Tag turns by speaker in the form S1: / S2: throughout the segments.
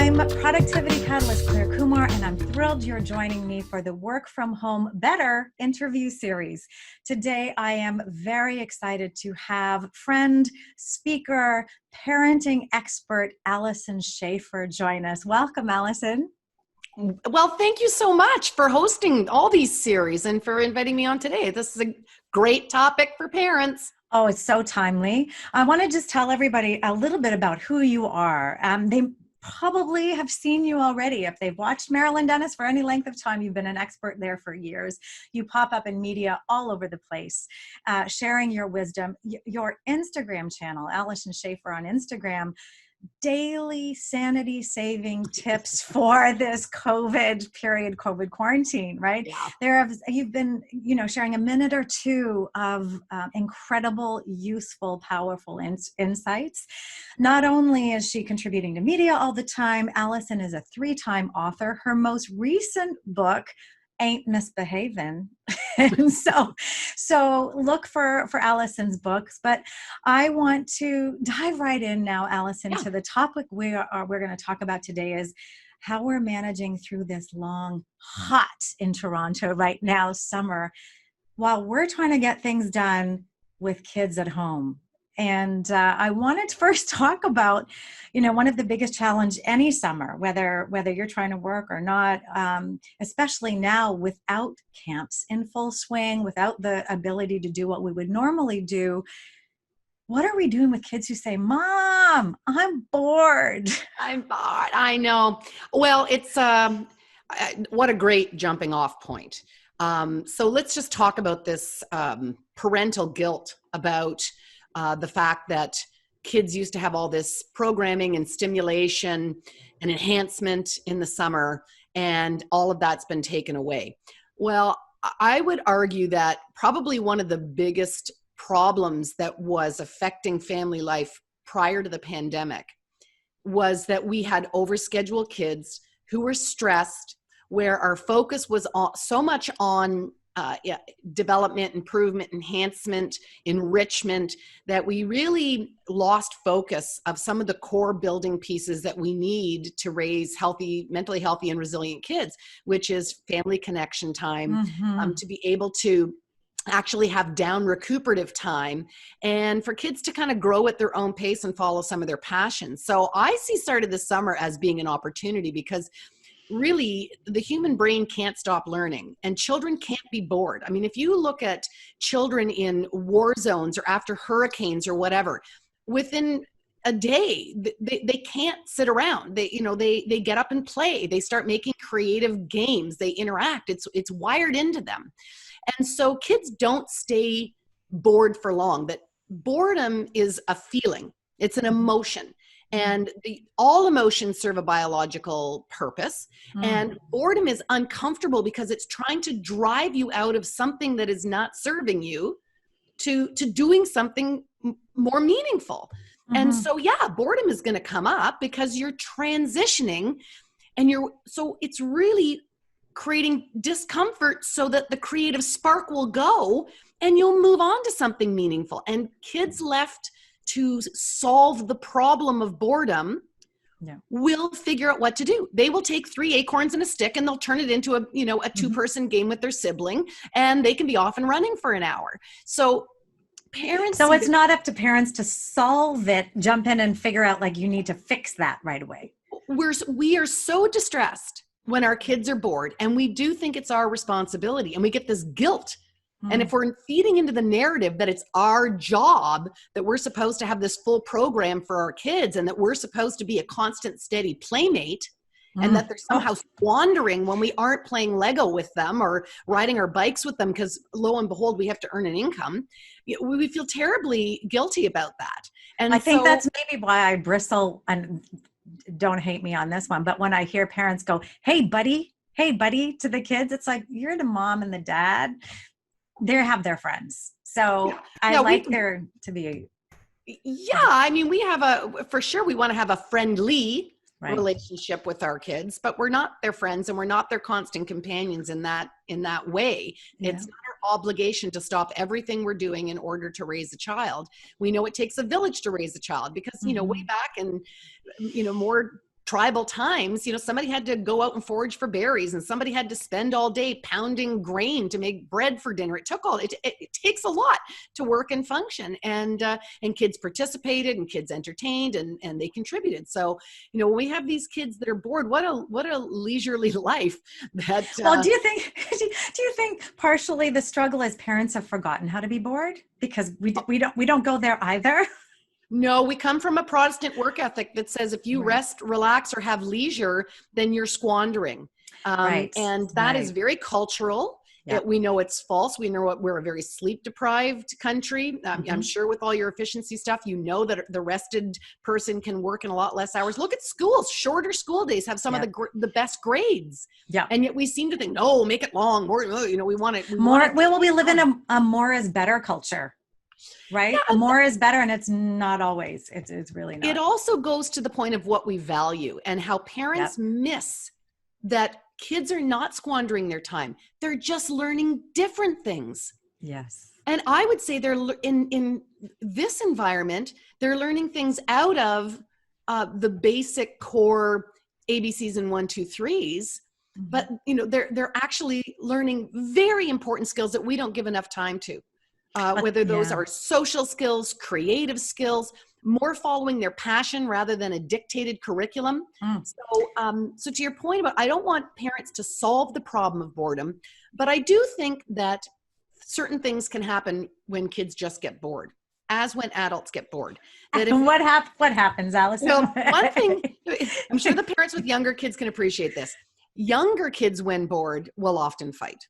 S1: I'm productivity catalyst Clare Kumar, and I'm thrilled you're joining me for the Work From Home Better interview series. Today, I am very excited to have friend, speaker, parenting expert, Alyson Schafer join us. Welcome, Alyson.
S2: Well, thank you so much for hosting all these series and for inviting me on today. This is a great topic for parents.
S1: Oh, it's so timely. I want to just tell everybody a little bit about who you are. They probably have seen you already. If they've watched Marilyn Dennis for any length of time, you've been an expert there for years. You pop up in media all over the place, sharing your wisdom. Your Instagram channel, Alyson Schafer on Instagram, daily sanity saving tips for this COVID period, COVID quarantine, right?
S2: Yeah.
S1: You've been, sharing a minute or two of incredible, useful, powerful insights. Not only is she contributing to media all the time, Alyson is a 3-time author. Her most recent book, Ain't Misbehaving. And so look for Alyson's books, but I want to dive right in now, Alyson, to the topic we're going to talk about today is how we're managing through this long, hot in Toronto right now, summer, while we're trying to get things done with kids at home. And I wanted to first talk about, one of the biggest challenge any summer, whether you're trying to work or not, especially now without camps in full swing, without the ability to do what we would normally do. What are we doing with kids who say, "Mom, I'm bored"?
S2: I'm bored. I know. Well, it's what a great jumping off point. So let's just talk about this parental guilt about the fact that kids used to have all this programming and stimulation and enhancement in the summer, and all of that's been taken away. Well, I would argue that probably one of the biggest problems that was affecting family life prior to the pandemic was that we had overscheduled kids who were stressed, where our focus was so much on development, improvement, enhancement, enrichment, that we really lost focus of some of the core building pieces that we need to raise healthy, mentally healthy and resilient kids, which is family connection time, to be able to actually have down recuperative time, and for kids to kind of grow at their own pace and follow some of their passions. So I see start of the summer as being an opportunity, because really the human brain can't stop learning, and children can't be bored. I mean, if you look at children in war zones or after hurricanes or whatever, within a day, they can't sit around. They get up and play. They start making creative games. They interact. It's wired into them. And so kids don't stay bored for long. That boredom is a feeling. It's an emotion. And all emotions serve a biological purpose. And boredom is uncomfortable because it's trying to drive you out of something that is not serving you to doing something more meaningful. And so, boredom is going to come up because you're transitioning, and so it's really creating discomfort so that the creative spark will go and you'll move on to something meaningful. And kids left to solve the problem of boredom will figure out what to do. They will take 3 acorns and a stick, and they'll turn it into a 2-person game with their sibling, and they can be off and running for an hour. So parents.
S1: So it's not up to parents to solve it, jump in and figure out, like, you need to fix that right away.
S2: We are so distressed when our kids are bored, and we do think it's our responsibility, and we get this guilt. And if we're feeding into the narrative that it's our job, that we're supposed to have this full program for our kids, and that we're supposed to be a constant, steady playmate, and that they're somehow squandering when we aren't playing Lego with them or riding our bikes with them, because lo and behold, we have to earn an income, we feel terribly guilty about that. And
S1: I think that's maybe why I bristle, and don't hate me on this one, but when I hear parents go, hey buddy, to the kids, it's like, you're the mom and the dad. They have their friends. So I like there to be.
S2: I mean, we have for sure, we want to have a friendly relationship with our kids, but we're not their friends, and we're not their constant companions in that way. It's not our obligation to stop everything we're doing in order to raise a child. We know it takes a village to raise a child, because, way back, and, more tribal times, somebody had to go out and forage for berries, and somebody had to spend all day pounding grain to make bread for dinner. It takes a lot to work and function, and kids participated, and kids entertained, and they contributed. So, when we have these kids that are bored, what a leisurely life that.
S1: Well, do you think partially the struggle is parents have forgotten how to be bored, because we don't go there either?
S2: No, we come from a Protestant work ethic that says if you rest, relax, or have leisure, then you're squandering. And that is very cultural.
S1: Yep.
S2: We know it's false. We know we're a very sleep-deprived country. I'm sure with all your efficiency stuff, that the rested person can work in a lot less hours. Look at schools. Shorter school days have some of the best grades. Yeah. And yet we seem to think, no, make it long. More, we want it.
S1: We live in a more is better culture. Right? Yeah, more is better, and it's not always. It's really not.
S2: It also goes to the point of what we value and how parents miss that kids are not squandering their time. They're just learning different things.
S1: Yes.
S2: And I would say they're in this environment, they're learning things out of the basic core ABCs and 1, 2, 3s. But they're actually learning very important skills that we don't give enough time to. Whether those are social skills, creative skills, more following their passion rather than a dictated curriculum. So to your point about, I don't want parents to solve the problem of boredom, but I do think that certain things can happen when kids just get bored, as when adults get bored.
S1: What happens, Alyson?
S2: Well, one thing, I'm sure the parents with younger kids can appreciate this. Younger kids, when bored, will often fight.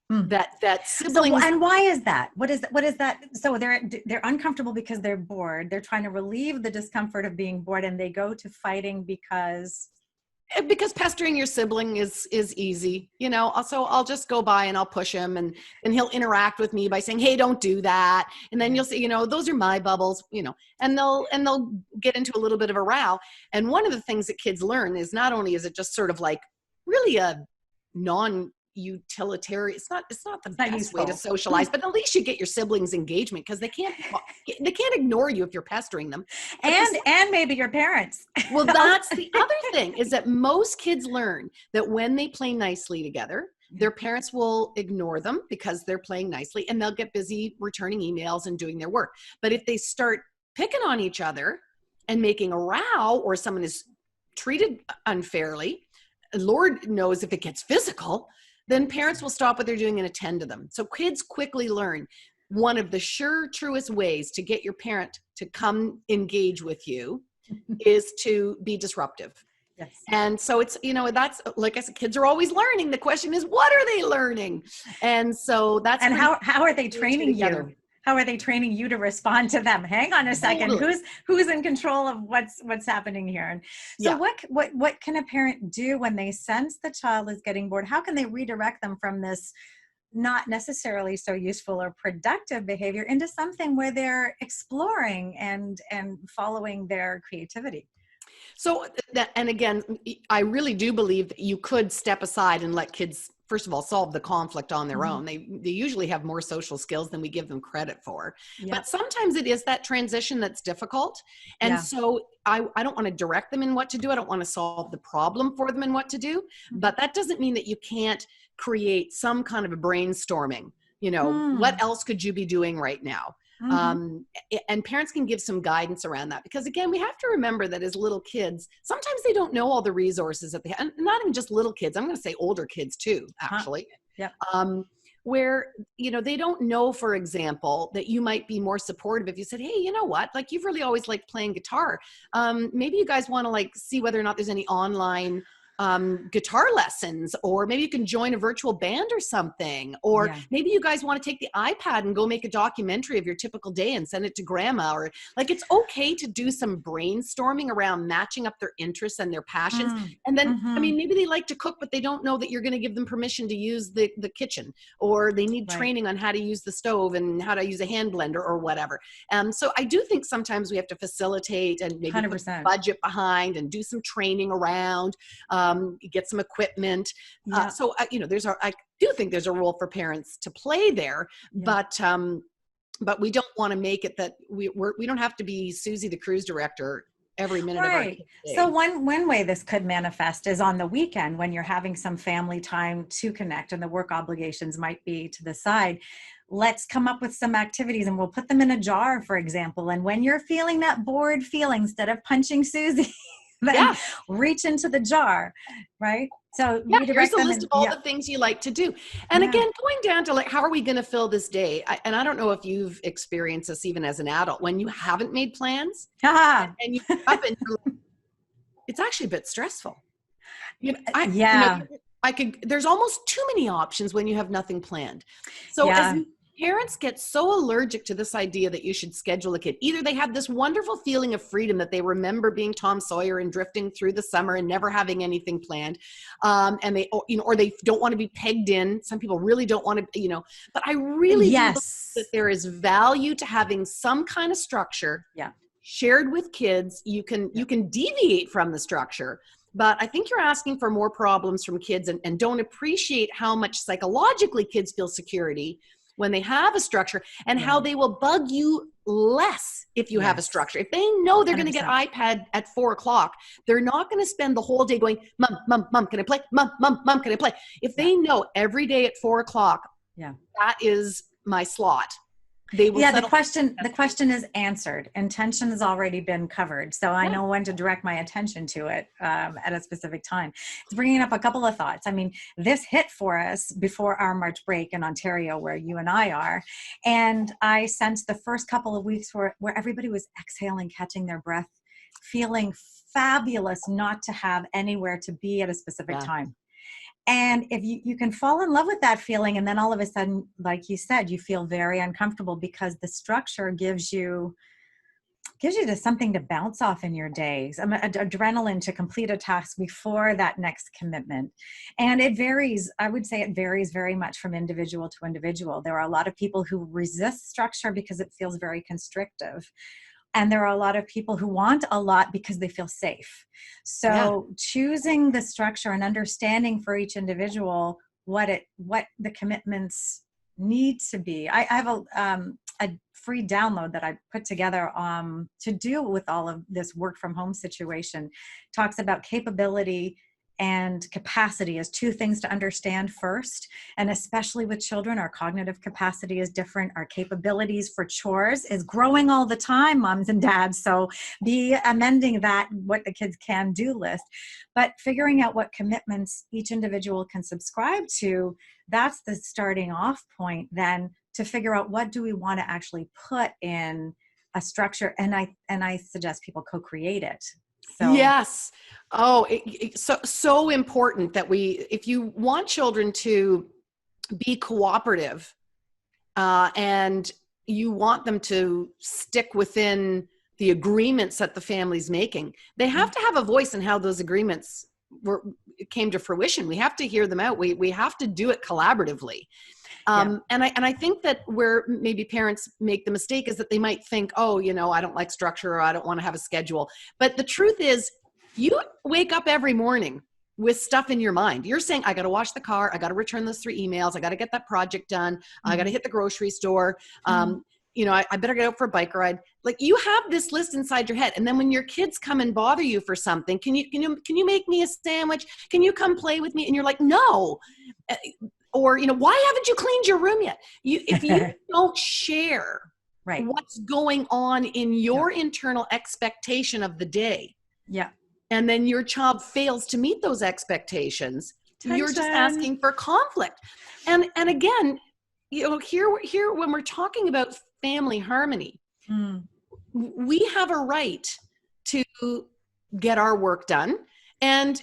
S2: That siblings.
S1: So, and why is that? What is that? So they're uncomfortable because they're bored. They're trying to relieve the discomfort of being bored, and they go to fighting because
S2: pestering your sibling is easy. So I'll just go by and I'll push him, and he'll interact with me by saying, hey, don't do that. And then you'll say, those are my bubbles, and they'll get into a little bit of a row. And one of the things that kids learn is not only is it just sort of like really a utilitarian, it's not the best way to socialize, but at least you get your siblings engagement, because they can't ignore you if you're pestering them,
S1: and maybe your parents.
S2: Well, that's the other thing, is that most kids learn that when they play nicely together, their parents will ignore them because they're playing nicely, and they'll get busy returning emails and doing their work. But if they start picking on each other and making a row, or someone is treated unfairly, Lord knows if it gets physical, then parents will stop what they're doing and attend to them. So kids quickly learn one of the truest ways to get your parent to come engage with you is to be disruptive.
S1: Yes.
S2: And so it's, that's, like I said, kids are always learning. The question is, what are they learning? And so that's,
S1: and how are they training you? How are they training you to respond to them? Hang on a second.
S2: Totally.
S1: Who's in control of what's happening here? And so what can a parent do when they sense the child is getting bored? How can they redirect them from this not necessarily so useful or productive behavior into something where they're exploring and following their creativity?
S2: So and again, I really do believe that you could step aside and let kids, first of all, solve the conflict on their own. They usually have more social skills than we give them credit for. But sometimes it is that transition that's difficult. And so I don't want to direct them in what to do. I don't want to solve the problem for them in what to do. But that doesn't mean that you can't create some kind of a brainstorming. What else could you be doing right now? And parents can give some guidance around that, because again, we have to remember that as little kids, sometimes they don't know all the resources that they have, and not even just little kids. I'm going to say older kids too, actually. Where, they don't know, for example, that you might be more supportive if you said, hey, you know what, like, you've really always liked playing guitar. Maybe you guys want to see whether or not there's any online guitar lessons, or maybe you can join a virtual band or something, or maybe you guys want to take the iPad and go make a documentary of your typical day and send it to grandma, or it's okay to do some brainstorming around matching up their interests and their passions. And then, maybe they like to cook, but they don't know that you're going to give them permission to use the kitchen, or they need training on how to use the stove and how to use a hand blender or whatever. So I do think sometimes we have to facilitate and maybe 100%. Put budget behind and do some training around, get some equipment. So, I do think there's a role for parents to play there, but we don't want to make it that we don't have to be Susie the cruise director every minute of our
S1: Right.
S2: day.
S1: So one way this could manifest is on the weekend when you're having some family time to connect and the work obligations might be to the side. Let's come up with some activities and we'll put them in a jar, for example. And when you're feeling that bored feeling, instead of punching Susie, then
S2: Yeah.
S1: reach into the jar, right? So
S2: Yeah, here's
S1: redirect
S2: a
S1: them
S2: list of
S1: and
S2: all the things you like to do. And
S1: yeah.
S2: again, going down to like, how are we going to fill this day? And I don't know if you've experienced this even as an adult, when you haven't made plans
S1: Ah,
S2: and you wake up and you're like, it's actually a bit stressful.
S1: yeah,
S2: There's almost too many options when you have nothing planned. So as
S1: yeah.
S2: parents get so allergic to this idea that you should schedule a kid, either they have this wonderful feeling of freedom that they remember being Tom Sawyer and drifting through the summer and never having anything planned. And or they don't want to be pegged in. Some people really don't want to, but I really do believe that
S1: Yes.
S2: there is value to having some kind of structure
S1: Yeah.
S2: shared with kids. You can deviate from the structure, but I think you're asking for more problems from kids and don't appreciate how much psychologically kids feel security when they have a structure, and how they will bug you less if you have a structure. If they know they're going to get
S1: 100%.
S2: iPad at 4:00, they're not going to spend the whole day going, mom, mom, mom, can I play? Mom, mom, mom, can I play? If they know every day at 4:00, that is my slot. They will
S1: the question is answered. Intention has already been covered. So I know when to direct my attention to it at a specific time. It's bringing up a couple of thoughts. I mean, this hit for us before our March break in Ontario, where you and I are. And I sensed the first couple of weeks where everybody was exhaling, catching their breath, feeling fabulous not to have anywhere to be at a specific time. And if you can fall in love with that feeling, and then all of a sudden, like you said, you feel very uncomfortable because the structure gives you just something to bounce off in your days, adrenaline to complete a task before that next commitment. And it varies. I would say it varies very much from individual to individual. There are a lot of people who resist structure because it feels very constrictive. And there are a lot of people who want a lot because they feel safe. So choosing the structure and understanding for each individual what the commitments need to be. I have a free download that I put together to deal with all of this work from home situation. Talks about capability and capacity as two things to understand first. And especially with children, our cognitive capacity is different. Our capabilities for chores is growing all the time, moms and dads. So be amending that, what the kids can do list, but figuring out what commitments each individual can subscribe to. That's the starting off point then to figure out what do we want to actually put in a structure. And I suggest people co-create it. So.
S2: Yes. Oh, so important that if you want children to be cooperative, and you want them to stick within the agreements that the family's making, they have to have a voice in how those agreements came to fruition. We have to hear them out. We have to do it collaboratively. And I think that where maybe parents make the mistake is that they might think, oh, I don't like structure, or I don't want to have a schedule. But the truth is, you wake up every morning with stuff in your mind. You're saying, I got to wash the car. I got to return those 3 emails. I got to get that project done. I got to hit the grocery store. I better get out for a bike ride. Like, you have this list inside your head. And then when your kids come and bother you for something, can you make me a sandwich? Can you come play with me? And you're like, no. Or, why haven't you cleaned your room yet? If you don't share what's going on in your internal expectation of the day, and then your child fails to meet those expectations, you're just asking for conflict. And again, here when we're talking about family harmony, we have a right to get our work done, and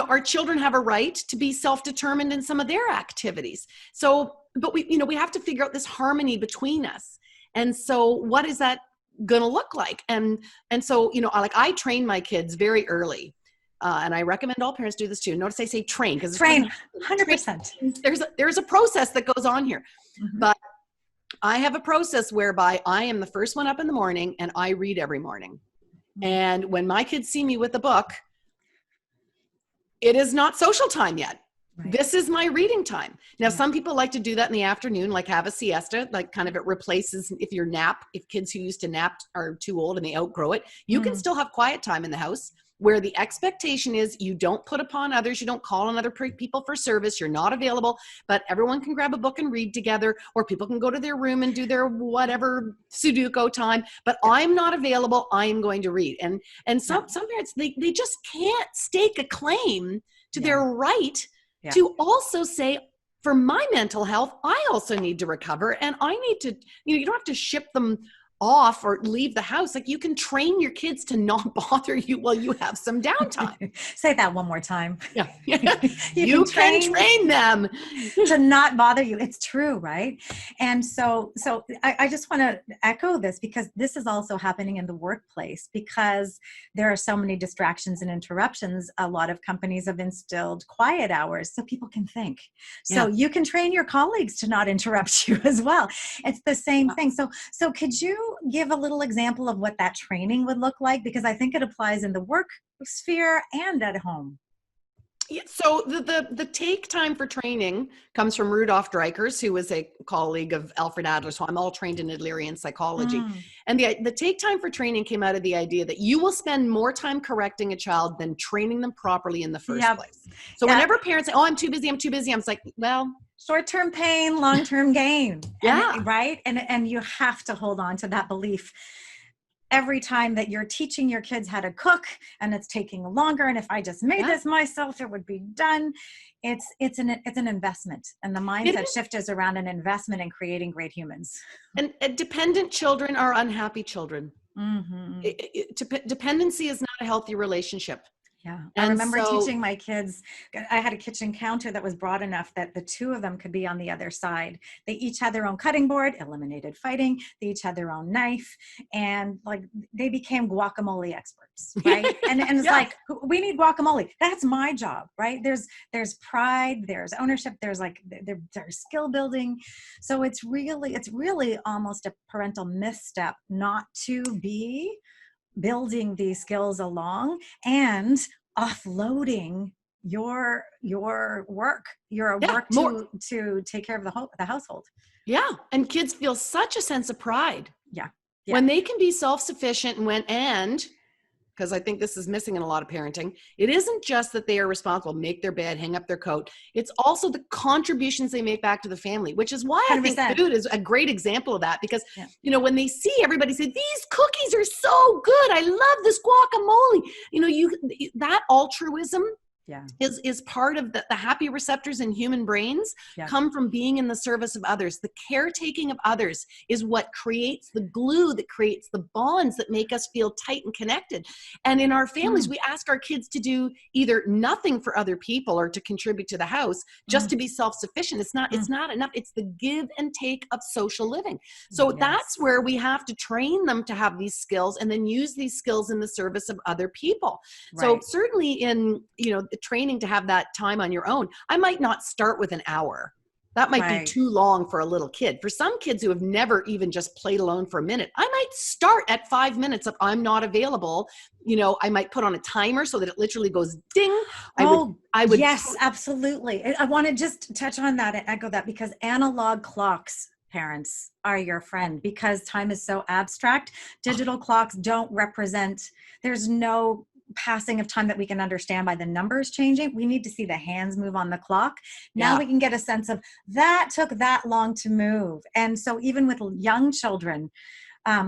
S2: our children have a right to be self-determined in some of their activities. So, but we have to figure out this harmony between us. And so what is that going to look like? And so, I train my kids very early. And I recommend all parents do this too. Notice I say train, because
S1: train 100%.
S2: There's a process that goes on here. But I have a process whereby I am the first one up in the morning and I read every morning. And when my kids see me with a book, it is not social time yet. This is my reading time. Now,
S1: Yeah.
S2: some people like to do that in the afternoon, like have a siesta, like kind of it replaces if your nap, if kids who used to nap are too old and they outgrow it, you can still have quiet time in the house where the expectation is you don't put upon others, you don't call on other people for service, you're not available, but everyone can grab a book and read together, or people can go to their room and do their whatever Sudoku time, but I'm not available, I'm going to read. And some parents, they just can't stake a claim to their right to also say, for my mental health, I also need to recover, and I need to, you don't have to ship them off or leave the house. Like, you can train your kids to not bother you while you have some downtime.
S1: Say that one more time.
S2: Yeah.
S1: you
S2: can train them
S1: to not bother you. It's true, right? And so I just want to echo this, because this is also happening in the workplace, because there are so many distractions and interruptions. A lot of companies have instilled quiet hours so people can think. So you can train your colleagues to not interrupt you as well. It's the same thing. So could you give a little example of what that training would look like? Because I think it applies in the work sphere and at home.
S2: Yeah, so the take time for training comes from Rudolf Dreikers, who was a colleague of Alfred Adler. So I'm all trained in Adlerian psychology. And the take time for training came out of the idea that you will spend more time correcting a child than training them properly in the first place. So whenever parents say, oh, I'm too busy, I'm just like, well,
S1: short-term pain, long-term gain.
S2: Yeah.
S1: Right. And you have to hold on to that belief. Every time that you're teaching your kids how to cook and it's taking longer, and if I just made this myself, it would be done. It's an investment, and the mindset shift is around an investment in creating great humans.
S2: And dependent children are unhappy children. Dependency is not a healthy relationship.
S1: Yeah. I remember teaching my kids, I had a kitchen counter that was broad enough that the two of them could be on the other side. They each had their own cutting board, eliminated fighting. They each had their own knife, and like they became guacamole experts, right? And it's like, we need guacamole. That's my job, right? There's pride, there's ownership, there's skill building. So it's really almost a parental misstep not to be building these skills along and offloading your work to take care of the household.
S2: Yeah. And kids feel such a sense of pride.
S1: Yeah.
S2: When they can be self-sufficient and because I think this is missing in a lot of parenting, it isn't just that they are responsible, make their bed, hang up their coat. It's also the contributions they make back to the family, which is why 100%. I think food is a great example of that, because, when they see everybody say, these cookies are so good, I love this guacamole, that altruism is part of the happy receptors in human brains come from being in the service of others. The caretaking of others is what creates the glue, that creates the bonds that make us feel tight and connected. And in our families, we ask our kids to do either nothing for other people or to contribute to the house, just to be self-sufficient. It's not enough. It's the give and take of social living. So that's where we have to train them to have these skills and then use these skills in the service of other people. Right. So certainly in, training to have that time on your own, I might not start with an hour. That might be too long for a little kid. For some kids who have never even just played alone for a minute, I might start at 5 minutes if I'm not available. I might put on a timer so that it literally goes ding. I would.
S1: Yes, absolutely. I want to just touch on that and echo that, because analog clocks, parents, are your friend, because time is so abstract. Digital clocks don't represent, there's no passing of time that we can understand by the numbers changing. We need to see the hands move on the clock. Now we can get a sense of that took that long to move. And so even with young children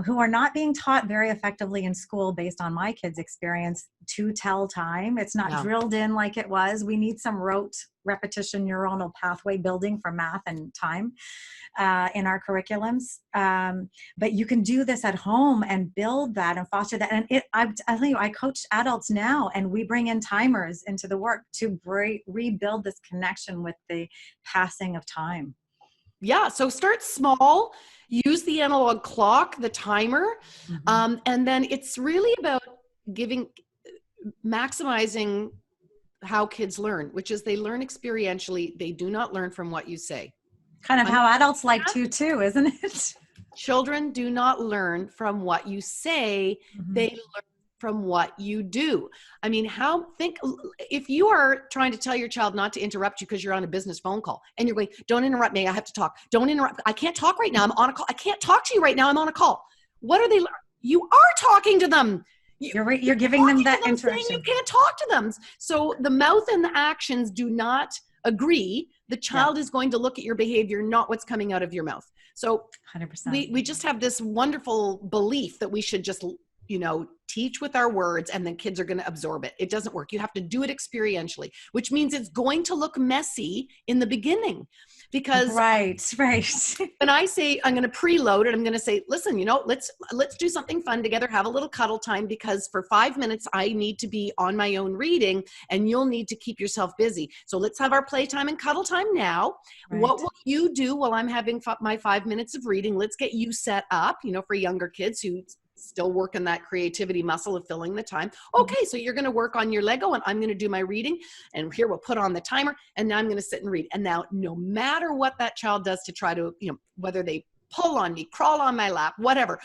S1: who are not being taught very effectively in school, based on my kids' experience, to tell time, it's not drilled in like it was. We need some rote repetition, neuronal pathway building for math and time in our curriculums. But you can do this at home and build that and foster that. And I tell you, I coach adults now, and we bring in timers into the work to rebuild this connection with the passing of time.
S2: Yeah. So start small, use the analog clock, the timer. And then it's really about maximizing how kids learn, which is they learn experientially. They do not learn from what you say.
S1: Kind of how adults like to too, isn't it?
S2: Children do not learn from what you say. They learn from what you do. I mean, if you are trying to tell your child not to interrupt you because you're on a business phone call and you're going, don't interrupt me, I have to talk. Don't interrupt. I can't talk right now. I'm on a call. I can't talk to you right now. I'm on a call. What are they? You are talking to them.
S1: You're giving them that interaction.
S2: You can't talk to them. So the mouth and the actions do not agree. The child is going to look at your behavior, not what's coming out of your mouth. So
S1: 100%.
S2: We just have this wonderful belief that we should just, teach with our words and then kids are going to absorb it. It doesn't work. You have to do it experientially, which means it's going to look messy in the beginning because
S1: right.
S2: when I say I'm going to preload it, I'm going to say, listen, let's do something fun together, have a little cuddle time, because for 5 minutes I need to be on my own reading and you'll need to keep yourself busy. So let's have our playtime and cuddle time now. Right. What will you do while I'm having my 5 minutes of reading? Let's get you set up, for younger kids who still working that creativity muscle of filling the time. Okay, so you're going to work on your Lego and I'm going to do my reading, and here we'll put on the timer, and now I'm going to sit and read. And now no matter what that child does to try to, whether they pull on me, crawl on my lap, whatever,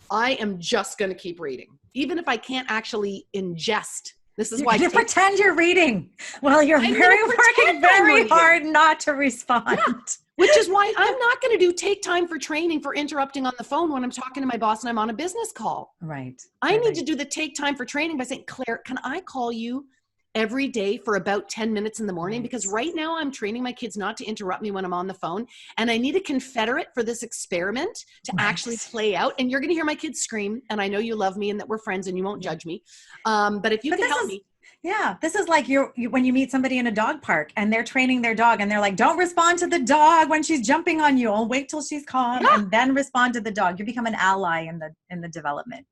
S2: I am just going to keep reading. Even if I can't actually ingest. This is why
S1: you pretend you're reading. Well, you're working very hard not to respond.
S2: Yeah. Which is why I'm not going to do take time for training for interrupting on the phone when I'm talking to my boss and I'm on a business call.
S1: Right.
S2: I need to do the take time for training by saying, Claire, can I call you every day for about 10 minutes in the morning? Because right now I'm training my kids not to interrupt me when I'm on the phone. And I need a confederate for this experiment to actually play out. And you're going to hear my kids scream. And I know you love me and that we're friends and you won't judge me. But if you can help me.
S1: Yeah, this is like when you meet somebody in a dog park and they're training their dog and they're like, don't respond to the dog when she's jumping on you. I'll wait till she's calm and then respond to the dog. You become an ally in the development.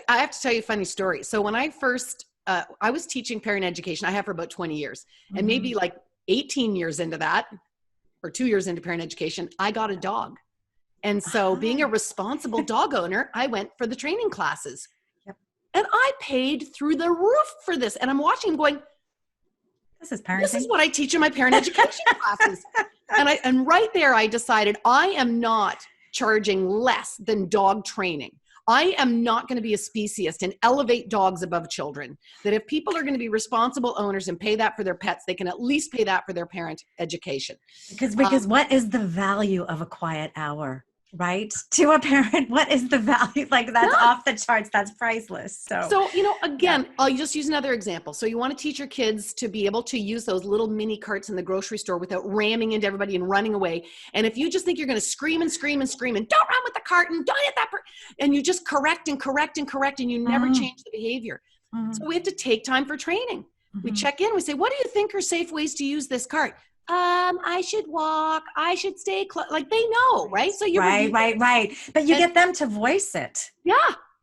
S2: I have to tell you a funny story. So when I first, I was teaching parent education. I have for about 20 years and maybe like 18 years into that or 2 years into parent education, I got a dog. And so being a responsible dog owner, I went for the training classes. And I paid through the roof for this. And I'm watching him going,
S1: this is parenting.
S2: This is what I teach in my parent education classes. And right there, I decided I am not charging less than dog training. I am not going to be a speciesist and elevate dogs above children. That if people are going to be responsible owners and pay that for their pets, they can at least pay that for their parent education.
S1: Because what is the value of a quiet hour? Right? To a parent, what is the value? Like that's off the charts. That's priceless. So
S2: again, I'll just use another example. So you want to teach your kids to be able to use those little mini carts in the grocery store without ramming into everybody and running away. And if you just think you're going to scream and scream and scream and don't run with the cart and don't hit that, and you just correct and correct and correct and you never change the behavior. So we have to take time for training. We check in, we say, what do you think are safe ways to use this cart? I should walk. I should stay close. Like they know, right? So you're
S1: right. But you get them to voice it.
S2: Yeah.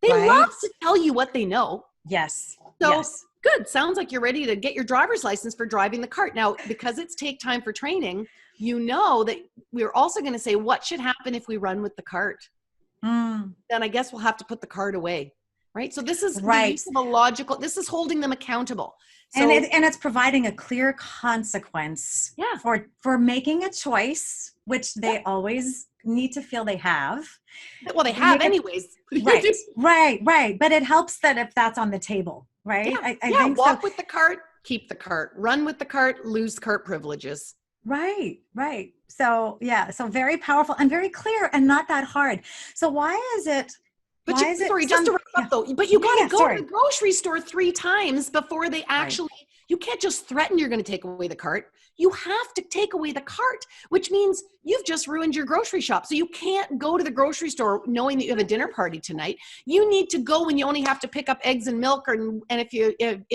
S2: They love to tell you what they know.
S1: Yes.
S2: So good. Sounds like you're ready to get your driver's license for driving the cart. Now, because it's take time for training, that we're also going to say, what should happen if we run with the cart? Then I guess we'll have to put the cart away. Right. So this is the use of a logical, this is holding them accountable. So,
S1: and it's providing a clear consequence for making a choice, which they always need to feel they have.
S2: Well, they have anyways.
S1: Right. But it helps that if that's on the table, right?
S2: Yeah. I think walk with the cart, keep the cart, run with the cart, lose cart privileges.
S1: Right. So so very powerful and very clear and not that hard. So why is it?
S2: But just to wrap up though, but you got to go to the grocery store 3 times before they actually, you can't just threaten you're going to take away the cart. You have to take away the cart, which means you've just ruined your grocery shop. So you can't go to the grocery store knowing that you have a dinner party tonight. You need to go when you only have to pick up eggs and milk. And if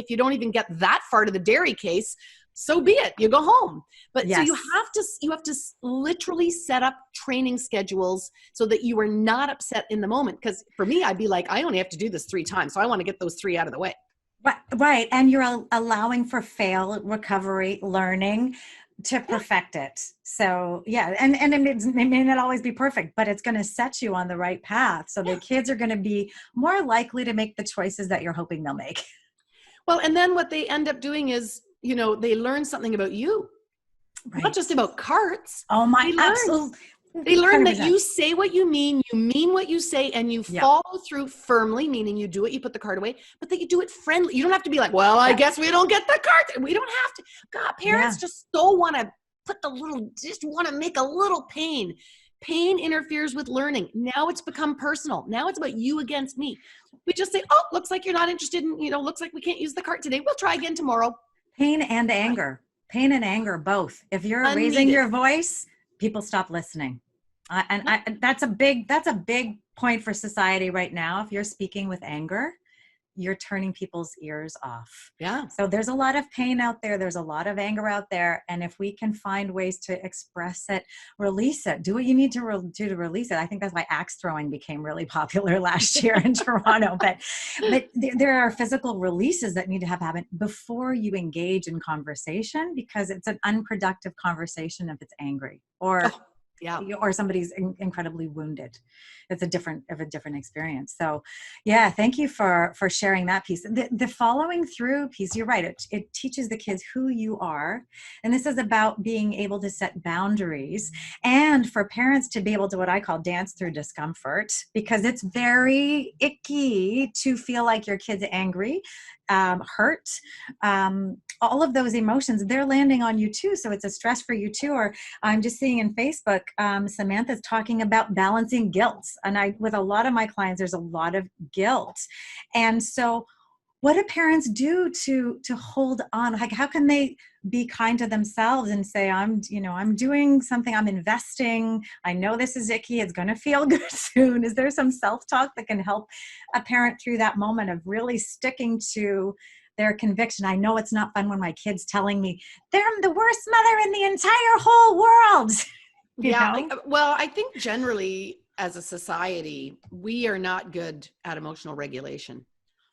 S2: you don't even get that far to the dairy case, so be it. You go home. But so you have to literally set up training schedules so that you are not upset in the moment. Because for me, I'd be like, I only have to do this 3 times. So I want to get those 3 out of the way.
S1: Right. And you're allowing for fail, recovery, learning to perfect it. So and it may not always be perfect, but it's going to set you on the right path. So the kids are going to be more likely to make the choices that you're hoping they'll make.
S2: Well, and then what they end up doing is, they learn something about you, not just about carts.
S1: Oh my, absolutely.
S2: They learn that
S1: 100%.
S2: you say what you mean what you say, and you
S1: Yeah.
S2: follow through firmly, meaning you do it, you put the card away, but that you do it friendly. You don't have to be like, well, I guess we don't get the card. We don't have to. God, parents just so want to just want to make a little pain. Pain interferes with learning. Now it's become personal. Now it's about you against me. We just say, oh, looks like you're not interested in, looks like we can't use the cart today. We'll try again tomorrow.
S1: Pain and anger, both. If you're raising
S2: Unneeded.
S1: your voice, people stop listening. That's a big point for society right now. If you're speaking with anger, you're turning people's ears off.
S2: Yeah.
S1: So there's a lot of pain out there. There's a lot of anger out there. And if we can find ways to express it, release it, do what you need to do to release it. I think that's why axe throwing became really popular last year in Toronto. But there are physical releases that need to happen before you engage in conversation, because it's an unproductive conversation if it's angry or somebody's incredibly wounded. It's a different experience. So yeah, thank you for sharing that piece. The following through piece, you're right. It teaches the kids who you are. And this is about being able to set boundaries, and for parents to be able to, what I call, dance through discomfort, because it's very icky to feel like your kid's angry, hurt, all of those emotions, they're landing on you too. So it's a stress for you too. Or I'm just seeing in Facebook, Samantha's talking about balancing guilt. And with a lot of my clients, there's a lot of guilt. And so what do parents do to hold on? Like, how can they be kind to themselves and say, I'm doing something, I'm investing. I know this is icky. It's going to feel good soon. Is there some self-talk that can help a parent through that moment of really sticking to their conviction? I know it's not fun when my kid's telling me they're the worst mother in the entire whole world.
S2: Well, I think generally as a society, we are not good at emotional regulation.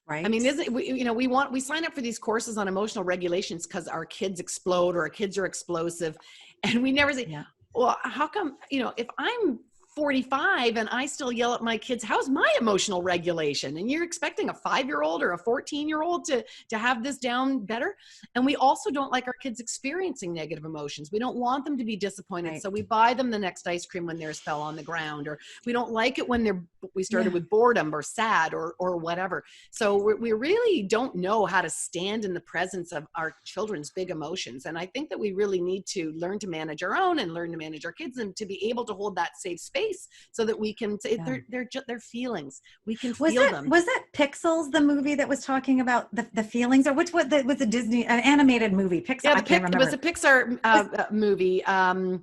S1: Right.
S2: I mean, we sign up for these courses on emotional regulations because our kids explode or our kids are explosive. And we never say, well, how come, if I'm 45 and I still yell at my kids, how's my emotional regulation? And you're expecting a 5-year-old or a 14-year-old to have this down better. And we also don't like our kids experiencing negative emotions. We don't want them to be disappointed. Right. So we buy them the next ice cream when there's fell on the ground, or we don't like it when we started with boredom or sad or whatever. So we really don't know how to stand in the presence of our children's big emotions. And I think that we really need to learn to manage our own and learn to manage our kids, and to be able to hold that safe space so that we can say they're feelings. We can feel them.
S1: Was that Pixels, the movie that was talking about the feelings, or what was the Disney animated movie? Pixar.
S2: Yeah,
S1: I can't remember.
S2: It was a Pixar movie.
S1: But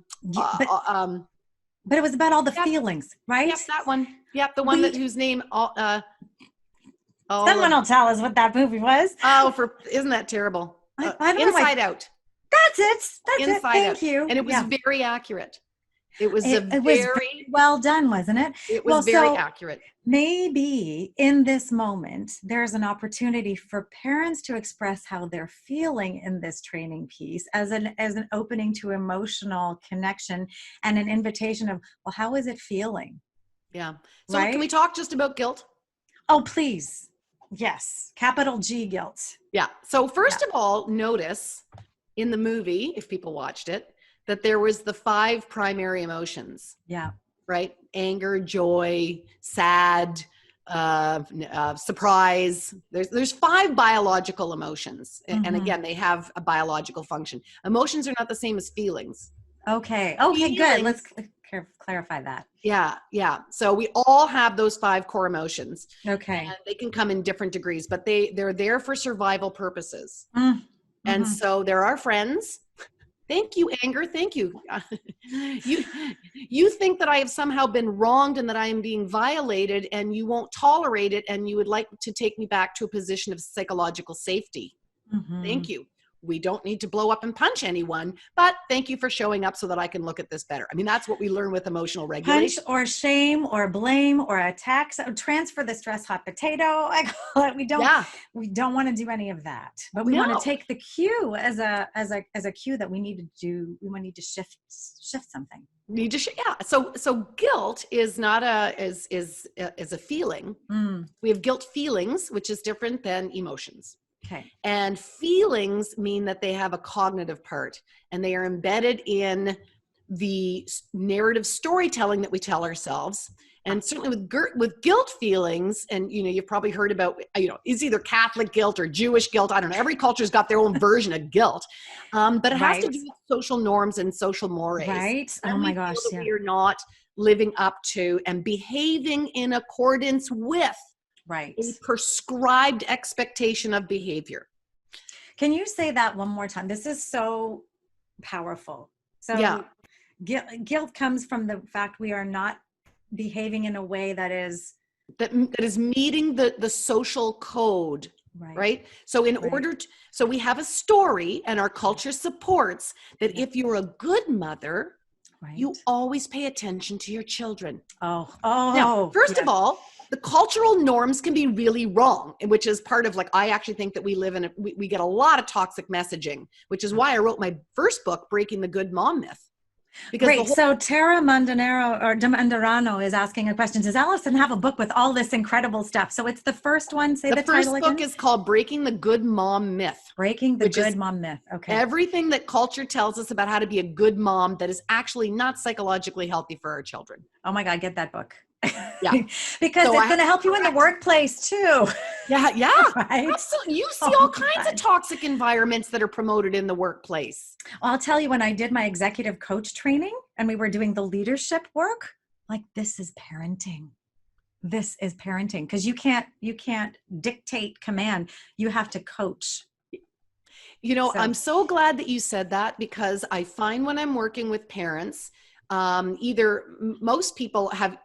S1: it was about all the feelings, right?
S2: Yep, that one. Yep, the one whose name.
S1: Someone will tell us what that movie was.
S2: Isn't that terrible?
S1: I don't
S2: Inside
S1: know.
S2: Out.
S1: That's it.
S2: Thank you. And it was very accurate. It was very
S1: well done, wasn't it?
S2: It was very accurate.
S1: Maybe in this moment, there's an opportunity for parents to express how they're feeling in this training piece as an opening to emotional connection and an invitation of, well, how is it feeling?
S2: Yeah. So Can we talk just about guilt?
S1: Oh, please. Yes. Capital G, guilt.
S2: Yeah. So first of all, notice in the movie, if people watched it, that there was the 5 primary emotions.
S1: Yeah.
S2: Right? Anger, joy, sad, surprise. There's 5 biological emotions. Mm-hmm. And again, they have a biological function. Emotions are not the same as feelings.
S1: Okay. Good. Let's clarify that.
S2: Yeah. So we all have those 5 core emotions.
S1: Okay.
S2: And they can come in different degrees, but they're there for survival purposes. Mm-hmm. And so they're our friends. Thank you, anger. Thank you. You think that I have somehow been wronged and that I am being violated, and you won't tolerate it, and you would like to take me back to a position of psychological safety. Mm-hmm. Thank you. We don't need to blow up and punch anyone, but thank you for showing up so that I can look at this better. I mean, that's what we learn with emotional regulation.
S1: Punch or shame or blame or attack. So transfer the stress hot potato. I call it. We don't want to do any of that, but we want to take the cue as a cue that we need to do. We need to shift something.
S2: So guilt is not is a feeling. We have guilt feelings, which is different than emotions.
S1: Okay.
S2: And feelings mean that they have a cognitive part, and they are embedded in narrative storytelling that we tell ourselves. And certainly with guilt feelings, and you've probably heard about, it's either Catholic guilt or Jewish guilt. I don't know. Every culture's got their own version of guilt, but it has to do with social norms and social mores.
S1: Right.
S2: And
S1: Oh my
S2: we
S1: gosh.
S2: feel that we are not living up to and behaving in accordance with a prescribed expectation of behavior.
S1: Can you say that one more time? This is so powerful. So guilt comes from the fact we are not behaving in a way that is
S2: meeting the social code, right? So so we have a story, and our culture supports that if you're a good mother, you always pay attention to your children. Now, first of all, the cultural norms can be really wrong, which is part of I actually think that we live in we get a lot of toxic messaging, which is why I wrote my first book, Breaking the Good Mom Myth.
S1: Great. So Tara Mandarano is asking a question. Does Alyson have a book with all this incredible stuff? So it's the first one. Say the title again.
S2: The first book is called Breaking the Good Mom Myth.
S1: Breaking the Good Mom Myth. Okay.
S2: Everything that culture tells us about how to be a good mom that is actually not psychologically healthy for our children.
S1: Oh my God, get that book.
S2: Yeah.
S1: Because it's going to help you in the workplace too.
S2: Yeah.
S1: Right?
S2: Absolutely. You see all kinds of toxic environments that are promoted in the workplace.
S1: I'll tell you, when I did my executive coach training and we were doing the leadership work, this is parenting. This is parenting, because you can't dictate command. You have to coach.
S2: I'm so glad that you said that, because I find when I'm working with parents, either most people have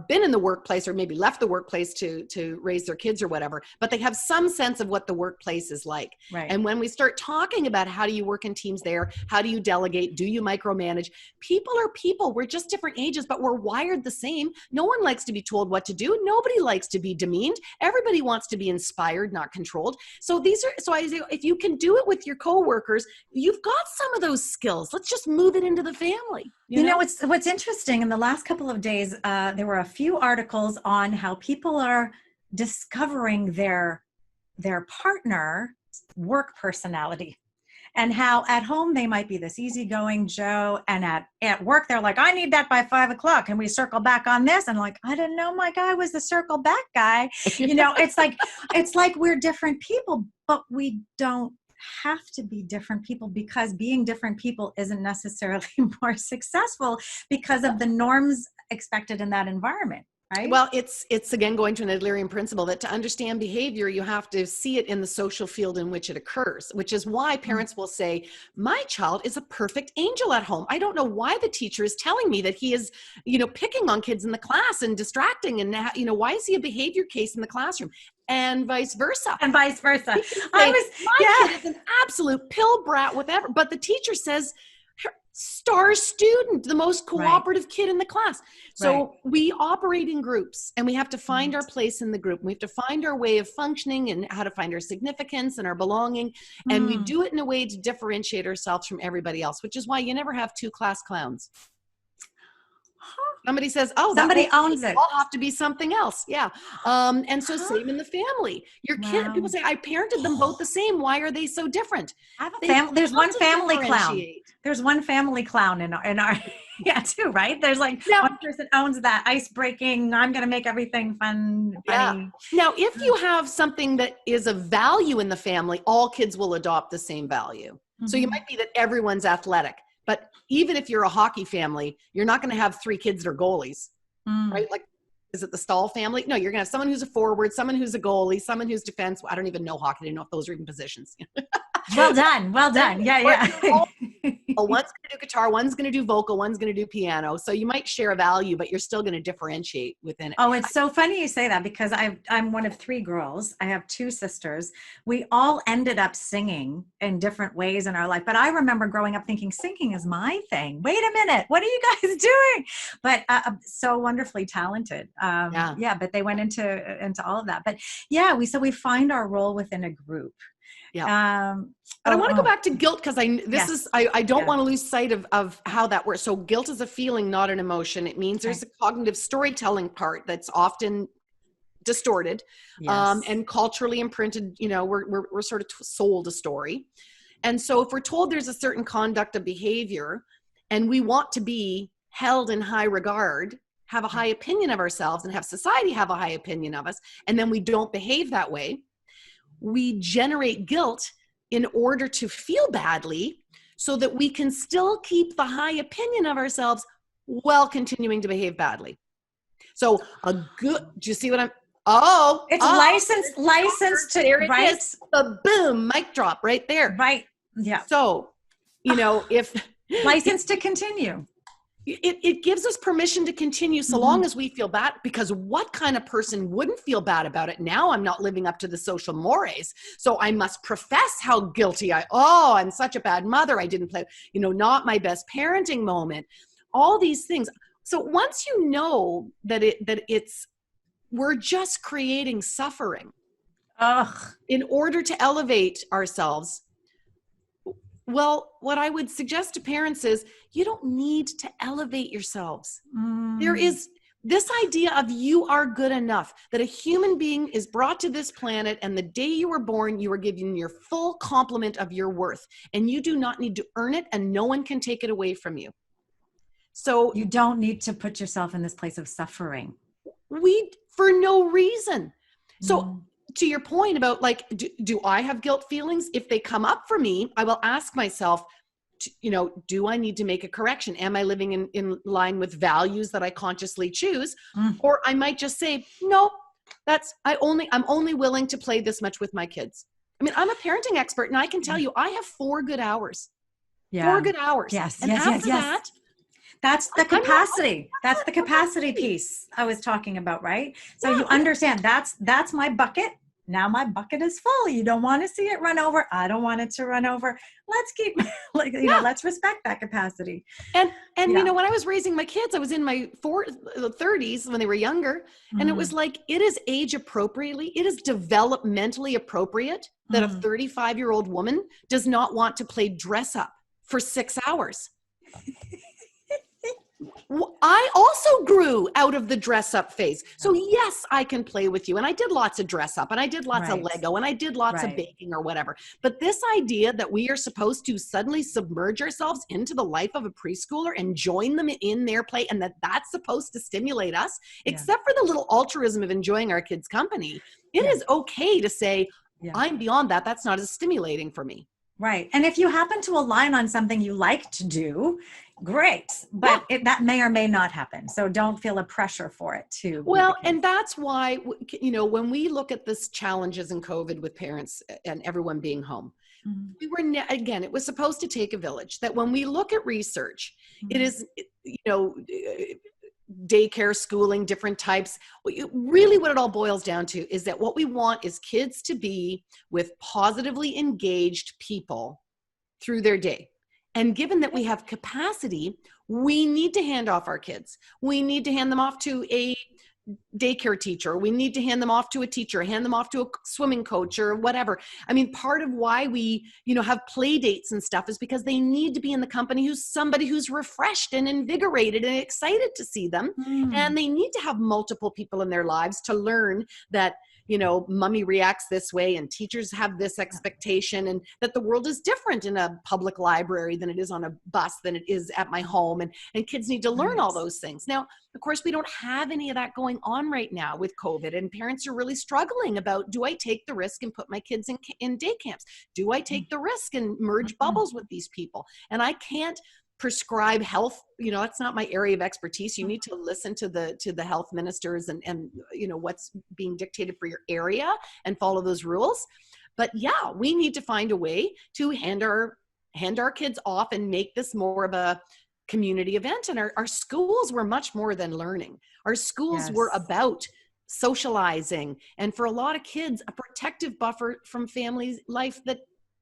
S2: been in the workplace or maybe left the workplace to raise their kids or whatever, but they have some sense of what the workplace is like.
S1: Right.
S2: And when we start talking about how do you work in teams there, how do you delegate, do you micromanage? People are people. We're just different ages, but we're wired the same. No one likes to be told what to do. Nobody likes to be demeaned. Everybody wants to be inspired, not controlled. So I say, if you can do it with your coworkers, you've got some of those skills. Let's just move it into the family.
S1: You know, what's interesting, in the last couple of days, there were a few articles on how people are discovering their partner work personality, and how at home they might be this easygoing Joe, and at work they're like, I need that by 5:00, and we circle back on this, and I didn't know my guy was the circle back guy. It's like we're different people, but we don't have to be different people, because being different people isn't necessarily more successful because of the norms expected in that environment. Right?
S2: Well, it's again going to an Adlerian principle that to understand behavior, you have to see it in the social field in which it occurs, which is why parents will say, my child is a perfect angel at home. I don't know why the teacher is telling me that he is, picking on kids in the class and distracting, and why is he a behavior case in the classroom? And vice versa.
S1: My kid
S2: is an absolute pill brat, whatever. But the teacher says, star student, the most cooperative kid in the class. So we operate in groups, and we have to find our place in the group. We have to find our way of functioning and how to find our significance and our belonging. And we do it in a way to differentiate ourselves from everybody else, which is why you never have two class clowns. Somebody says,
S1: somebody owns it.
S2: I'll have to be something else. Yeah. And so same in the family. Your kid, people say, I parented them both the same. Why are they so different?
S1: There's one family clown. There's one family clown in our too, right? There's one person owns that ice breaking, I'm going to make everything fun. Funny.
S2: Now, if you have something that is of value in the family, all kids will adopt the same value. Mm-hmm. So you might be that everyone's athletic. But even if you're a hockey family, you're not going to have 3 kids that are goalies, right? Is it the Stahl family? No, you're going to have someone who's a forward, someone who's a goalie, someone who's defense. I don't even know hockey. I don't know if those are even positions.
S1: Well done. Yeah.
S2: One's going to do guitar, one's going to do vocal, one's going to do piano. So you might share a value, but you're still going to differentiate within it.
S1: Oh, it's so funny you say that, because I'm one of 3 girls. I have 2 sisters. We all ended up singing in different ways in our life. But I remember growing up thinking singing is my thing. Wait a minute. What are you guys doing? But so wonderfully talented. But they went into all of that. But we find our role within a group.
S2: Yeah. But I want to go back to guilt, because I don't want to lose sight of how that works. So guilt is a feeling, not an emotion. It means there's a cognitive storytelling part that's often distorted, and culturally imprinted. We're sort of sold a story. And so if we're told there's a certain conduct of behavior, and we want to be held in high regard, have a high opinion of ourselves, and have society have a high opinion of us, and then we don't behave that way, we generate guilt in order to feel badly so that we can still keep the high opinion of ourselves while continuing to behave badly. So do you see what I'm,
S1: licensed to,
S2: there it
S1: right?
S2: is. The boom, mic drop right there.
S1: Right. Yeah.
S2: So, if
S1: licensed to continue.
S2: It gives us permission to continue so long as we feel bad, because what kind of person wouldn't feel bad about it? Now I'm not living up to the social mores, so I must profess how guilty I'm such a bad mother. I didn't play, not my best parenting moment, all these things. So once you know that we're just creating suffering in order to elevate ourselves. Well, what I would suggest to parents is you don't need to elevate yourselves. There is this idea of you are good enough, that a human being is brought to this planet, and the day you were born, you were given your full complement of your worth, and you do not need to earn it, and no one can take it away from you. So
S1: you don't need to put yourself in this place of suffering.
S2: For no reason. So to your point about do I have guilt feelings? If they come up for me, I will ask myself, do I need to make a correction? Am I living in line with values that I consciously choose? Or I might just say, no, I'm only willing to play this much with my kids. I mean, I'm a parenting expert, and I can tell you, I have 4 good hours. Yeah. 4 good hours.
S1: Yes.
S2: And after that,
S1: that's the capacity. That's the capacity piece I was talking about, right? So you understand that's my bucket. Now my bucket is full. You don't want to see it run over. I don't want it to run over. Let's keep let's respect that capacity.
S2: And when I was raising my kids, I was in my 30s when they were younger. And it was it is age appropriately, it is developmentally appropriate that a 35-year-old woman does not want to play dress up for 6 hours. I also grew out of the dress up phase. So yes, I can play with you. And I did lots of dress up, and I did lots of Lego, and I did lots of baking or whatever. But this idea that we are supposed to suddenly submerge ourselves into the life of a preschooler and join them in their play, and that's supposed to stimulate us, except for the little altruism of enjoying our kids' company, it is okay to say, I'm beyond that. That's not as stimulating for me.
S1: Right. And if you happen to align on something you like to do, great. But that may or may not happen. So don't feel a pressure for it too.
S2: Well, and that's why, when we look at this challenges in COVID with parents and everyone being home, we were, again, it was supposed to take a village. That when we look at research, it is, daycare, schooling, different types. Really what it all boils down to is that what we want is kids to be with positively engaged people through their day. And given that we have capacity, we need to hand off our kids. We need to hand them off to a daycare teacher. We need to hand them off to a teacher, hand them off to a swimming coach or whatever. I mean, part of why we, have play dates and stuff is because they need to be in the company who's somebody who's refreshed and invigorated and excited to see them. And they need to have multiple people in their lives to learn that, mommy reacts this way, and teachers have this expectation, and that the world is different in a public library than it is on a bus, than it is at my home. And kids need to learn all those things. Now, of course, we don't have any of that going on right now with COVID, and parents are really struggling about, do I take the risk and put my kids in day camps? Do I take the risk and merge bubbles with these people? And I can't prescribe health, that's not my area of expertise. You need to listen to the health ministers and what's being dictated for your area and follow those rules. But we need to find a way to hand our kids off and make this more of a community event. And our schools were much more than learning. Our schools were about socializing, and for a lot of kids, a protective buffer from family life that,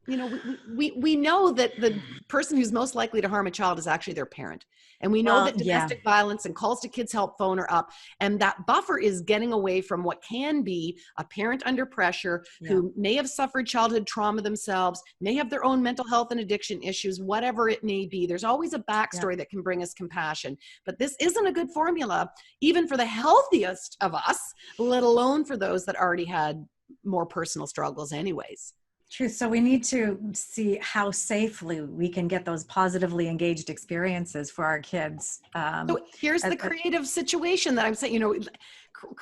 S2: we know that the person who's most likely to harm a child is actually their parent. And we know that domestic violence and calls to kids help phone are up. And that buffer is getting away from what can be a parent under pressure who may have suffered childhood trauma themselves, may have their own mental health and addiction issues, whatever it may be. There's always a backstory that can bring us compassion. But this isn't a good formula, even for the healthiest of us, let alone for those that already had more personal struggles anyways.
S1: True. So we need to see how safely we can get those positively engaged experiences for our kids.
S2: So here's the creative situation that I'm saying,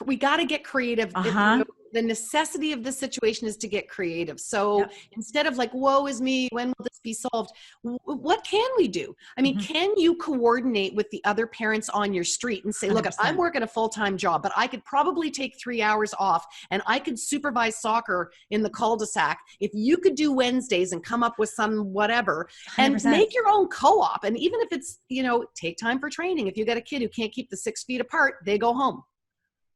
S2: we got to get creative.
S1: Uh-huh.
S2: The necessity of this situation is to get creative. So
S1: Yep.
S2: instead of like, woe is me, when will this be solved? What can we do? I mean,
S1: Mhm.
S2: can you coordinate with the other parents on your street and say, look, I'm
S1: 100%.
S2: working a full-time job, but I could probably take 3 hours off and I could supervise soccer in the cul-de-sac. If you could do Wednesdays and come up with some whatever and
S1: 100%.
S2: make your own co-op. And even if it's, take time for training. If you got a kid who can't keep the 6 feet apart, they go home.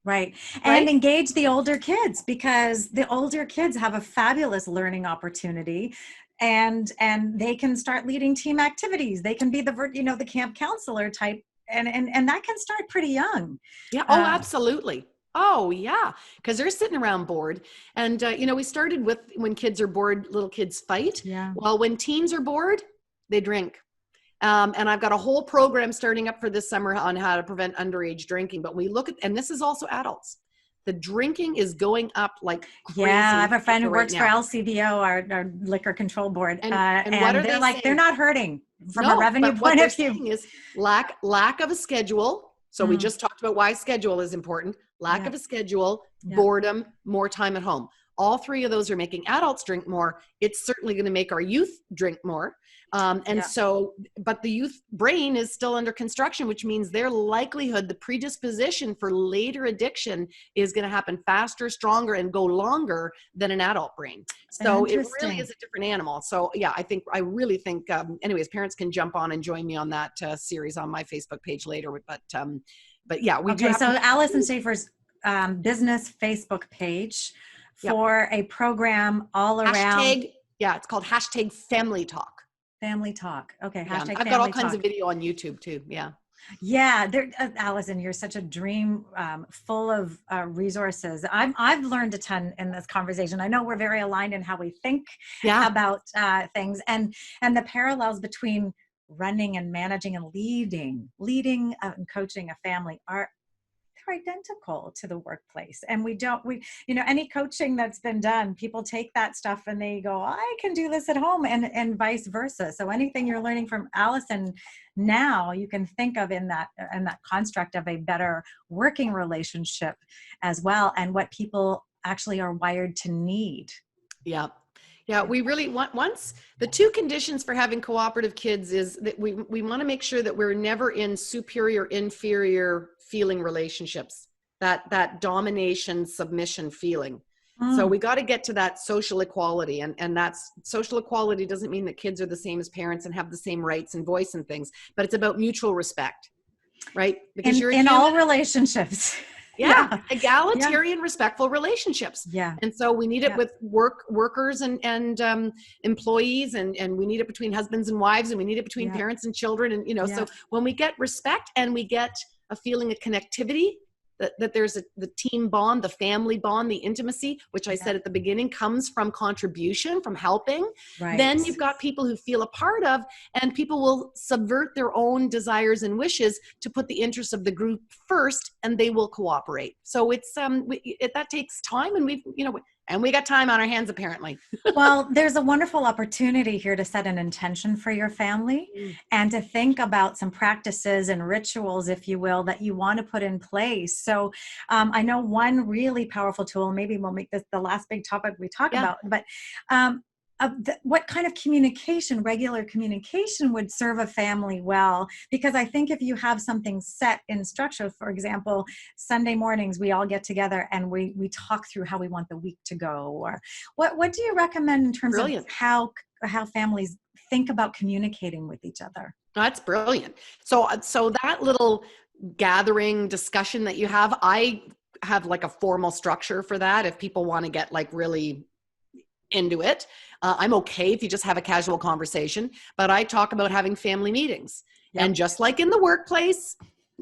S1: Right. And
S2: Right?
S1: engage the older kids, because the older kids have a fabulous learning opportunity, and they can start leading team activities. They can be the camp counselor type, and that can start pretty young.
S2: Yeah. Oh,
S1: Uh,
S2: absolutely. Oh, yeah. Because they're sitting around bored. And, we started with when kids are bored, little kids fight.
S1: yeah.
S2: Well, when teens are bored, they drink. And I've got a whole program starting up for this summer on how to prevent underage drinking. But we look at, and this is also adults, the drinking is going up like crazy.
S1: Yeah, I have a friend who
S2: right
S1: works for
S2: now.
S1: LCBO, our liquor control board,
S2: And what are
S1: they're
S2: they
S1: like, they're
S2: saying?
S1: not hurting from a
S2: No,
S1: revenue
S2: but what
S1: point
S2: they're
S1: of view.
S2: saying is lack of a schedule. So we
S1: Mm,
S2: just talked about why schedule is important. Lack
S1: yeah,
S2: of a schedule,
S1: yeah,
S2: boredom, more time at home. All three of those are making adults drink more. It's certainly going to make our youth drink more.
S1: yeah.
S2: But the youth brain is still under construction, which means their likelihood, the predisposition for later addiction is going to happen faster, stronger, and go longer than an adult brain. So it really
S1: Interesting.
S2: is a different animal. So yeah, I really think, anyways, parents can jump on and join me on that series on my Facebook page later. But yeah, we do
S1: Okay,
S2: have
S1: so
S2: to.
S1: Alyson Schafer's business Facebook page
S2: Yep.
S1: for a program all around
S2: It's called hashtag family talk.
S1: family talk. Okay,
S2: Yeah.
S1: hashtag
S2: I've got all
S1: family
S2: kinds of
S1: talk.
S2: video on YouTube too. Yeah.
S1: Yeah, Alyson, you're such a dream, full of resources. I've learned a ton in this conversation. I know we're very aligned in how we think
S2: Yeah.
S1: about things, and the parallels between running and managing and leading and coaching a family are they're identical to the workplace. And any coaching that's been done, people take that stuff and they go, I can do this at home, and vice versa. So anything you're learning from Alyson now, you can think of in that construct of a better working relationship as well, and what people actually are wired to need.
S2: Yeah. Yeah, we really want, once the two conditions for having cooperative kids is that we want to make sure that we're never in superior, inferior feeling relationships, that domination, submission feeling. So
S1: Mm,
S2: we got to get to that social equality, and that's social equality doesn't mean that kids are the same as parents and have the same rights and voice and things, but it's about mutual respect, right? Because you're a
S1: in
S2: human.
S1: all relationships.
S2: Yeah,
S1: Yeah, yeah,
S2: egalitarian, respectful relationships.
S1: yeah,
S2: And so we need it
S1: yeah,
S2: with workers and employees, and we need it between husbands and wives, and we need it between
S1: yeah,
S2: parents and children. And
S1: yeah,
S2: so when we get respect and we get a feeling of connectivity, that there's the team bond, the family bond, the intimacy, which I
S1: yeah.
S2: said at the beginning comes from contribution, from helping.
S1: Right.
S2: Then you've got people who feel a part of, and people will subvert their own desires and wishes to put the interests of the group first, and they will cooperate. So it's that takes time, and we got time on our hands apparently.
S1: Well, there's a wonderful opportunity here to set an intention for your family and to think about some practices and rituals, if you will, that you want to put in place. So I know one really powerful tool, maybe we'll make this the last big topic we talk
S2: Yeah.
S1: about, but what kind of regular communication would serve a family well? Because I think if you have something set in structure, for example, Sunday mornings, we all get together and we talk through how we want the week to go, or what do you recommend in terms of
S2: Brilliant.
S1: how families think about communicating with each other?
S2: That's brilliant. So that little gathering discussion that you have, I have like a formal structure for that. If people want to get like really into it, I'm okay if you just have a casual conversation, but I talk about having family meetings.
S1: Yep.
S2: And just like in the workplace,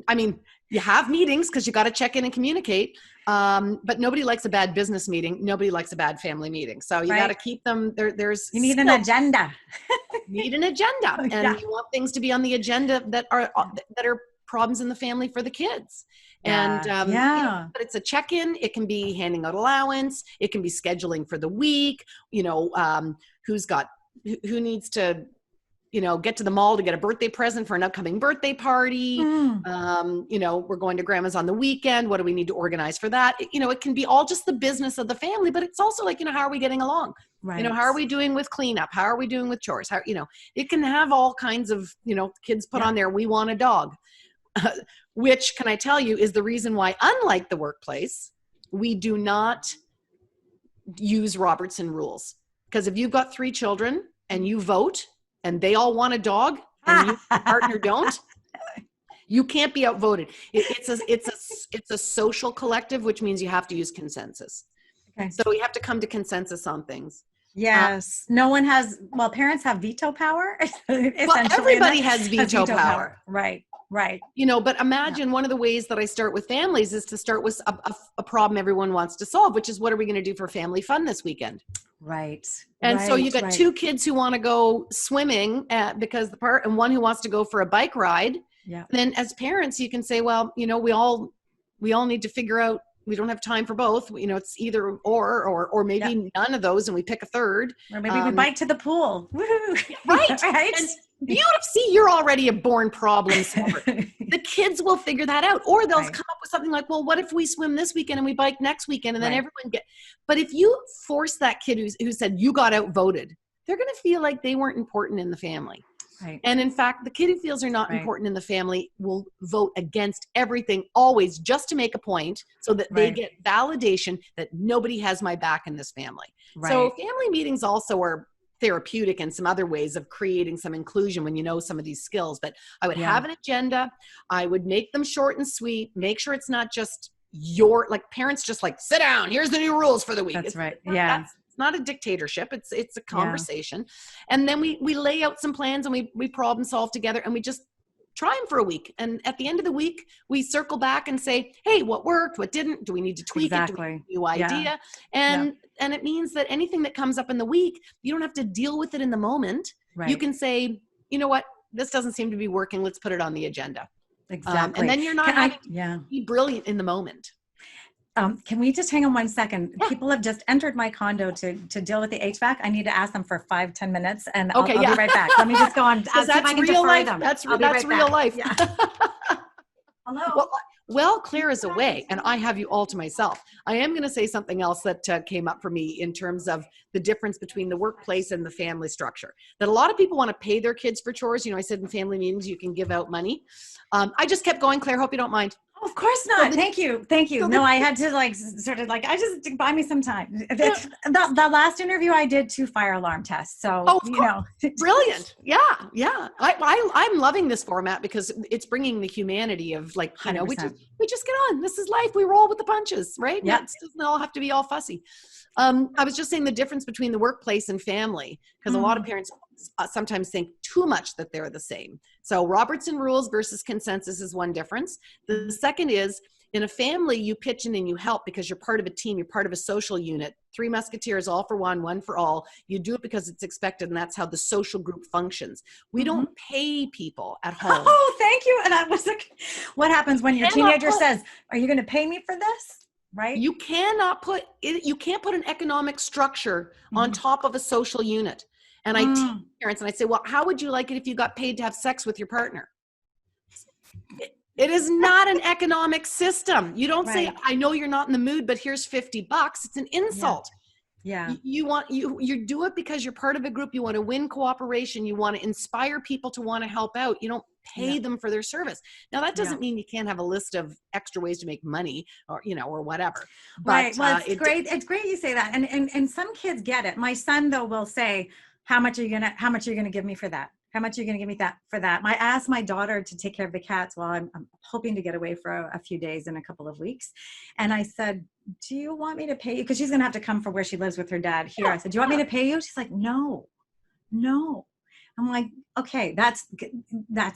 S2: I mean, you have meetings because you got to check in and communicate. But nobody likes a bad business meeting. Nobody likes a bad family meeting. So you got to keep them there.
S1: You need an agenda.
S2: Need an agenda, and
S1: Yeah.
S2: you want things to be on the agenda that are problems in the family for the kids. And,
S1: Yeah.
S2: you know,
S1: Yeah.
S2: but it's a check-in. It can be handing out allowance. It can be scheduling for the week, you know, who needs to, you know, get to the mall to get a birthday present for an upcoming birthday party. You know, we're going to grandma's on the weekend. What do we need to organize for that? You know, it can be all just the business of the family, but it's also like, you know, how are we getting along?
S1: Right.
S2: You know, how are we doing with cleanup? How are we doing with chores? How, you know, it can have all kinds of, you know, kids put on there, we want a dog, which, can I tell you, is the reason why, unlike the workplace, we do not use Robertson rules. Because if you've got 3 children and you vote and they all want a dog and you, your partner, don't, you can't be outvoted. It's a social collective, which means you have to use consensus.
S1: Okay.
S2: So we have to come to consensus on things.
S1: Yes. No one has, well, parents have veto power.
S2: Well, everybody has veto power.
S1: Right. Right.
S2: You know, but imagine one of the ways that I start with families is to start with a problem everyone wants to solve, which is, what are we going to do for family fun this weekend?
S1: Right.
S2: And so you got 2 kids who want to go swimming because and one who wants to go for a bike ride.
S1: Yeah.
S2: And then as parents, you can say, well, you know, we all need to figure out, we don't have time for both. You know, it's either or maybe none of those, and we pick a third.
S1: Or maybe we bike to the pool. Woo-hoo.
S2: Right.
S1: Right.
S2: And beautiful. See, you're already a born problem solver. The kids will figure that out. Or they'll come up with something like, well, what if we swim this weekend and we bike next weekend? And then everyone but if you force that kid who said you got outvoted, they're going to feel like they weren't important in the family.
S1: Right.
S2: And in fact, the kid who feels they're not important in the family will vote against everything always, just to make a point, so that they get validation that nobody has my back in this family. Right. So family meetings also are therapeutic in some other ways of creating some inclusion when you know some of these skills. But I would have an agenda. I would make them short and sweet. Make sure it's not just like parents just like, sit down, here's the new rules for the week.
S1: That's right.
S2: It's not a dictatorship. It's a conversation. And then we lay out some plans, and we problem solve together, and we just try them for a week. And at the end of the week, we circle back and say, hey, what worked? What didn't? Do we need to tweak it? Do we need a new idea? And it means that anything that comes up in the week, you don't have to deal with it in the moment. Right. You can say, you know what? This doesn't seem to be working. Let's put it on the agenda.
S1: Exactly.
S2: And then you're not having to be brilliant in the moment.
S1: Can we just hang on 1 second? Yeah. People have just entered my condo to deal with the HVAC. I need to ask them for 5-10 minutes, and I'll be right back. Let me just go on.
S2: That's real life. That's real life.
S1: Yeah.
S2: Hello. Well, Claire is away, and I have you all to myself. I am going to say something else that came up for me in terms of the difference between the workplace and the family structure. That a lot of people want to pay their kids for chores. You know, I said in family meetings you can give out money. I just kept going, Claire. Hope you don't mind.
S1: Of course not. Thank you. No, I had to I just buy me some time. The last interview I did 2 fire alarm tests. So, you know.
S2: Brilliant. Yeah. I'm loving this format because it's bringing the humanity of, like, you know, we just get on. This is life. We roll with the punches, right?
S1: Yeah.
S2: It doesn't all have to be all fussy. I was just saying the difference between the workplace and family, because a lot of parents sometimes think too much that they're the same. So Robertson rules versus consensus is one difference. The second is, in a family, you pitch in and you help because you're part of a team. You're part of a social unit. 3 musketeers, all for one, one for all. You do it because it's expected, and that's how the social group functions. We don't pay people at home.
S1: Oh, thank you. And that was what happens when your teenager says, "Are you going to pay me for this?" Right?
S2: You can't put an economic structure on top of a social unit. And I teach parents, and I say, well, how would you like it if you got paid to have sex with your partner? It is not an economic system. You don't say, I know you're not in the mood, but here's $50. It's an insult. Yeah. You do it because you're part of a group. You want to win cooperation. You want to inspire people to want to help out. You don't pay them for their service. Now, that doesn't mean you can't have a list of extra ways to make money, or, you know, or whatever. But,
S1: right. Well, it's great. It's great you say that. And some kids get it. My son, though, will say, how much are you gonna give me for that? How much are you going to give me for that? I asked my daughter to take care of the cats while I'm hoping to get away for a few days in a couple of weeks. And I said, do you want me to pay you? Because she's going to have to come from where she lives with her dad here. I said, do you want me to pay you? She's like, no. I'm like, okay, that's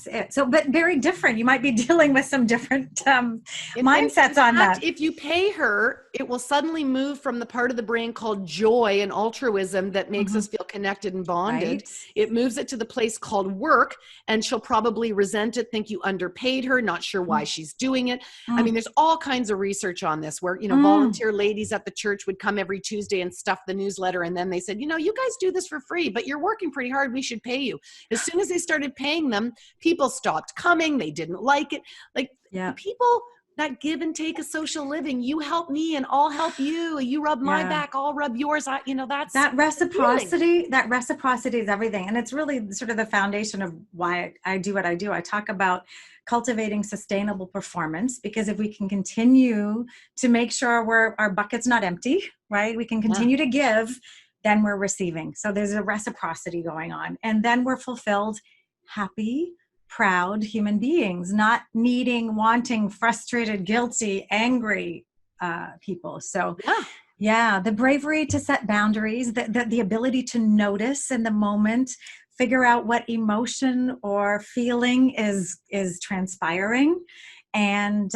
S1: it. So, but very different. You might be dealing with some different mindsets on that.
S2: If you pay her, it will suddenly move from the part of the brain called joy and altruism that makes us feel connected and bonded.
S1: Right.
S2: It moves it to the place called work, and she'll probably resent it, think you underpaid her, not sure why she's doing it. I mean, there's all kinds of research on this where, volunteer ladies at the church would come every Tuesday and stuff the newsletter. And then they said, you guys do this for free, but you're working pretty hard. We should pay you. As soon as they started paying them, people stopped coming. They didn't like it. Like people that give and take a social living, you help me and I'll help you. You rub my back, I'll rub yours. That's
S1: that reciprocity. That reciprocity is everything. And it's really sort of the foundation of why I do what I do. I talk about cultivating sustainable performance, because if we can continue to make sure our bucket's not empty, right? We can continue to give, then we're receiving. So there's a reciprocity going on. And then we're fulfilled, happy, proud human beings, not needing, wanting, frustrated, guilty, angry people. So the bravery to set boundaries, the ability to notice in the moment, figure out what emotion or feeling is transpiring, and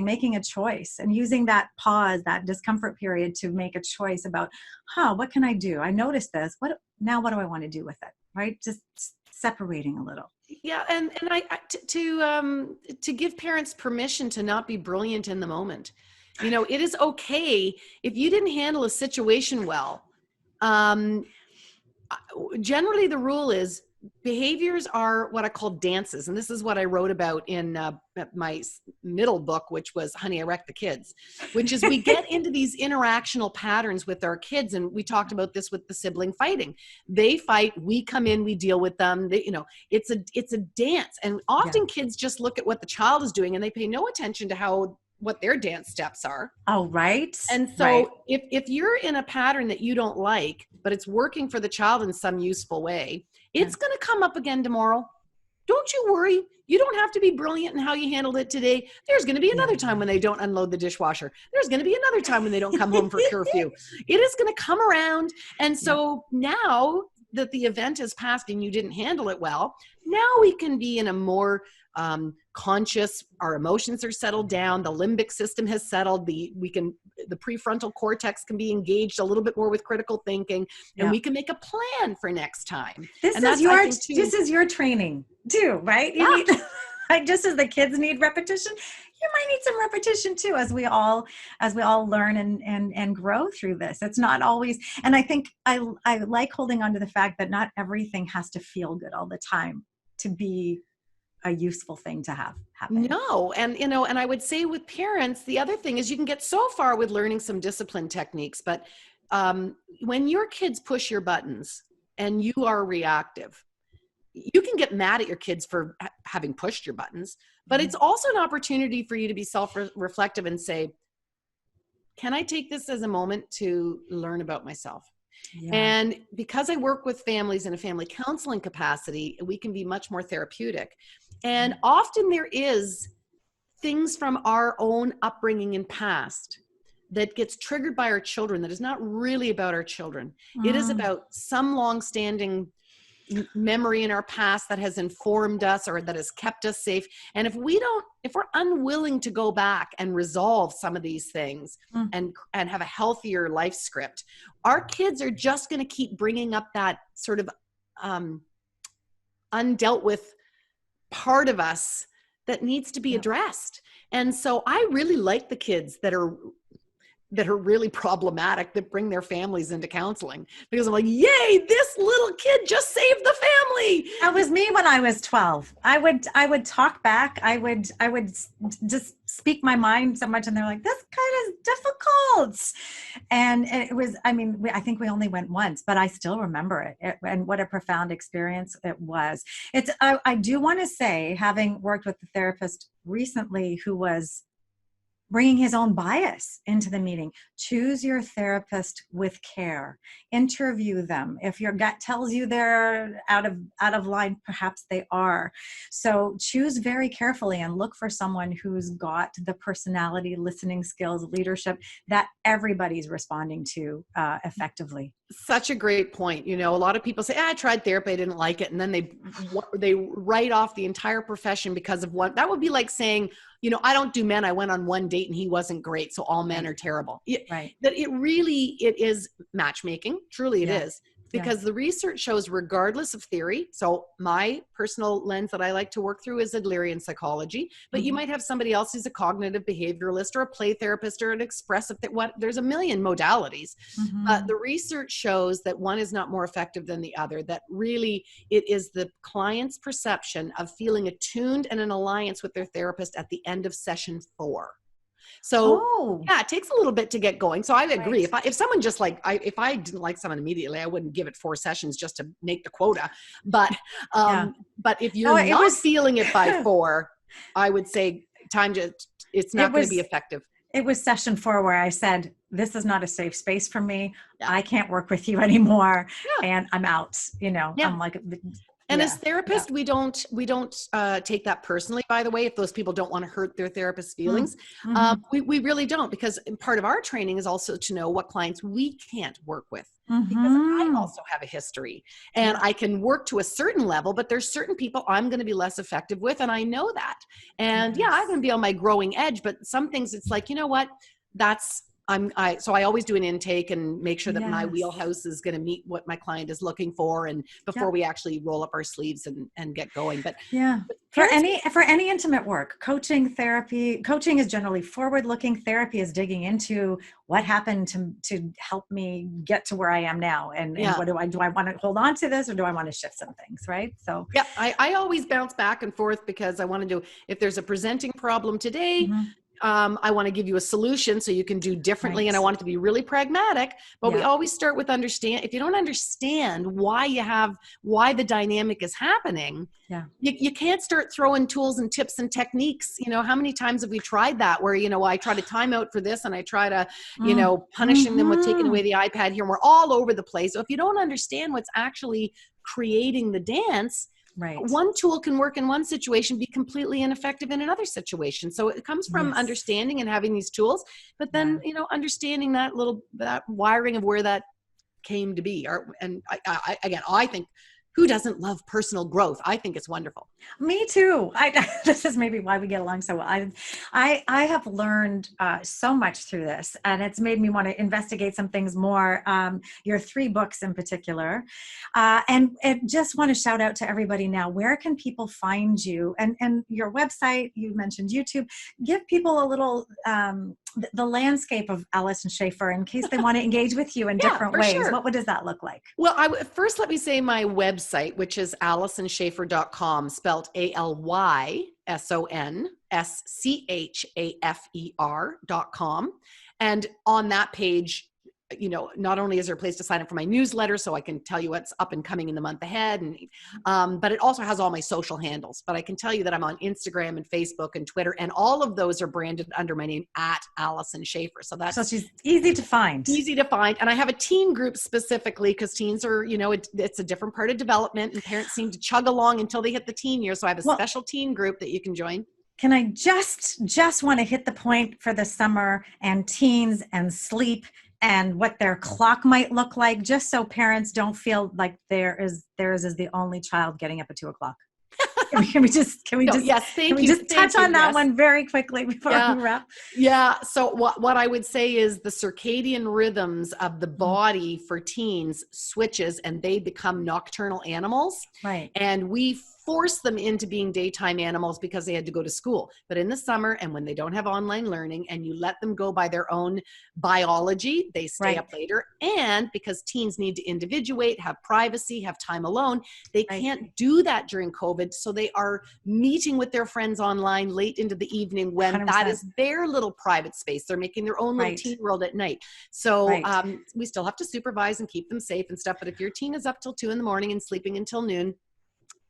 S1: making a choice and using that pause, that discomfort period to make a choice about, what can I do? I noticed this. What do I want to do with it? Right? Just separating a little.
S2: Yeah. And to give parents permission to not be brilliant in the moment. It is okay if you didn't handle a situation well. Generally the rule is behaviors are what I call dances. And this is what I wrote about in my middle book, which was Honey, I Wrecked the Kids, which is we get into these interactional patterns with our kids. And we talked about this with the sibling fighting. They fight, we come in, we deal with them. It's a dance. And often kids just look at what the child is doing and they pay no attention to what their dance steps are.
S1: Oh, right.
S2: And so if you're in a pattern that you don't like, but it's working for the child in some useful way, it's going to come up again tomorrow. Don't you worry. You don't have to be brilliant in how you handled it today. There's going to be another time when they don't unload the dishwasher. There's going to be another time when they don't come home for curfew. It is going to come around. And so now that the event has passed and you didn't handle it well, now we can be in a more conscious, our emotions are settled down, the limbic system has settled, the prefrontal cortex can be engaged a little bit more with critical thinking, and we can make a plan for next time.
S1: This is your training too, right? You need, like, just as the kids need repetition, you might need some repetition too, as we all learn and grow through this. It's not always, and I think I like holding on to the fact that not everything has to feel good all the time to be a useful thing to have happen.
S2: No. And, and I would say with parents, the other thing is you can get so far with learning some discipline techniques, but when your kids push your buttons and you are reactive, you can get mad at your kids for having pushed your buttons, but it's also an opportunity for you to be self-reflective and say, can I take this as a moment to learn about myself? Yeah. And because I work with families in a family counseling capacity, we can be much more therapeutic. And often there is things from our own upbringing and past that gets triggered by our children that is not really about our children. It is about some long-standing memory in our past that has informed us or that has kept us safe. And if we're unwilling to go back and resolve some of these things and have a healthier life script, our kids are just going to keep bringing up that sort of undealt with part of us that needs to be addressed. And so I really like the kids that are really problematic, that bring their families into counseling, because I'm like, yay, this little kid just saved the family.
S1: That was me when I was 12. I would talk back. I would just speak my mind so much. And they're like, this kind of difficult. And it was, I think we only went once, but I still remember it and what a profound experience it was. I do want to say, having worked with a therapist recently who was bringing his own bias into the meeting. Choose your therapist with care. Interview them. If your gut tells you they're out of line, perhaps they are. So choose very carefully and look for someone who's got the personality, listening skills, leadership that everybody's responding to effectively.
S2: Such a great point. A lot of people say, I tried therapy, I didn't like it. And then they write off the entire profession because of what that would be like saying, I don't do men. I went on one date and he wasn't great, so all men are terrible.
S1: Right.
S2: That it is matchmaking. Truly it is. Because
S1: Yes.
S2: the research shows, regardless of theory, so my personal lens that I like to work through is Adlerian psychology, but you might have somebody else who's a cognitive behavioralist or a play therapist or an expressive, there's a million modalities. But the research shows that one is not more effective than the other, that really it is the client's perception of feeling attuned and an alliance with their therapist at the end of session 4. So yeah, it takes a little bit to get going. So I agree. If someone just if I didn't like someone immediately, I wouldn't give it 4 sessions just to make the quota. But if you're not feeling it by 4, I would say it's not going to be effective.
S1: It was session 4 where I said, this is not a safe space for me. I can't work with you anymore. And I'm out, I'm like,
S2: and as therapists, we don't take that personally, by the way, if those people don't want to hurt their therapist's feelings. We really don't, because part of our training is also to know what clients we can't work with. Because I also have a history and I can work to a certain level, but there's certain people I'm going to be less effective with. And I know that. And I'm going to be on my growing edge, but some things it's like, you know what, so I always do an intake and make sure that my wheelhouse is going to meet what my client is looking for, and before we actually roll up our sleeves and get going. But
S1: for any intimate work, coaching is generally forward-looking. Therapy is digging into what happened to help me get to where I am now, and what do I want to hold on to this, or do I want to shift some things, right? So
S2: I always bounce back and forth, because I want to do, if there's a presenting problem today, I want to give you a solution so you can do differently. And I want it to be really pragmatic, but we always start with understand. If you don't understand why the dynamic is happening, you can't start throwing tools and tips and techniques. How many times have we tried that where, I try to time out for this, and I try to, punishing them with taking away the iPad here, and we're all over the place. So if you don't understand what's actually creating the dance, one tool can work in one situation, be completely ineffective in another situation. So it comes from understanding and having these tools, but then, understanding that wiring of where that came to be. I think, who doesn't love personal growth? I think it's wonderful.
S1: Me too. This is maybe why we get along so well. I have learned so much through this, and it's made me want to investigate some things more. Your 3 books in particular, and just want to shout out to everybody now. Where can people find you? And your website. You mentioned YouTube. Give people a little the landscape of Alyson Schafer in case they want to engage with you in different ways. Sure. What does that look like?
S2: Well, first let me say my website, which is AlysonSchafer.com, spelled ALYSONSCHAFER.com. And on that page, not only is there a place to sign up for my newsletter, so I can tell you what's up and coming in the month ahead, and but it also has all my social handles. But I can tell you that I'm on Instagram and Facebook and Twitter, and all of those are branded under my name at Alyson Schafer. So
S1: she's easy to find.
S2: And I have a teen group specifically because teens are, it's a different part of development, and parents seem to chug along until they hit the teen year. So I have a special teen group that you can join.
S1: Can I just want to hit the point for the summer and teens and sleep and what their clock might look like, just so parents don't feel like theirs is the only child getting up at 2:00. Can we just touch on that one very quickly before we wrap?
S2: Yeah. So what I would say is the circadian rhythms of the body for teens switches, and they become nocturnal animals.
S1: Right.
S2: And we force them into being daytime animals because they had to go to school. But in the summer, and when they don't have online learning, and you let them go by their own biology, they stay up later. And because teens need to individuate, have privacy, have time alone, they can't do that during COVID. So they are meeting with their friends online late into the evening when 100%. That is their little private space. They're making their own little teen world at night. So we still have to supervise and keep them safe and stuff. But if your teen is up till 2 a.m. and sleeping until noon,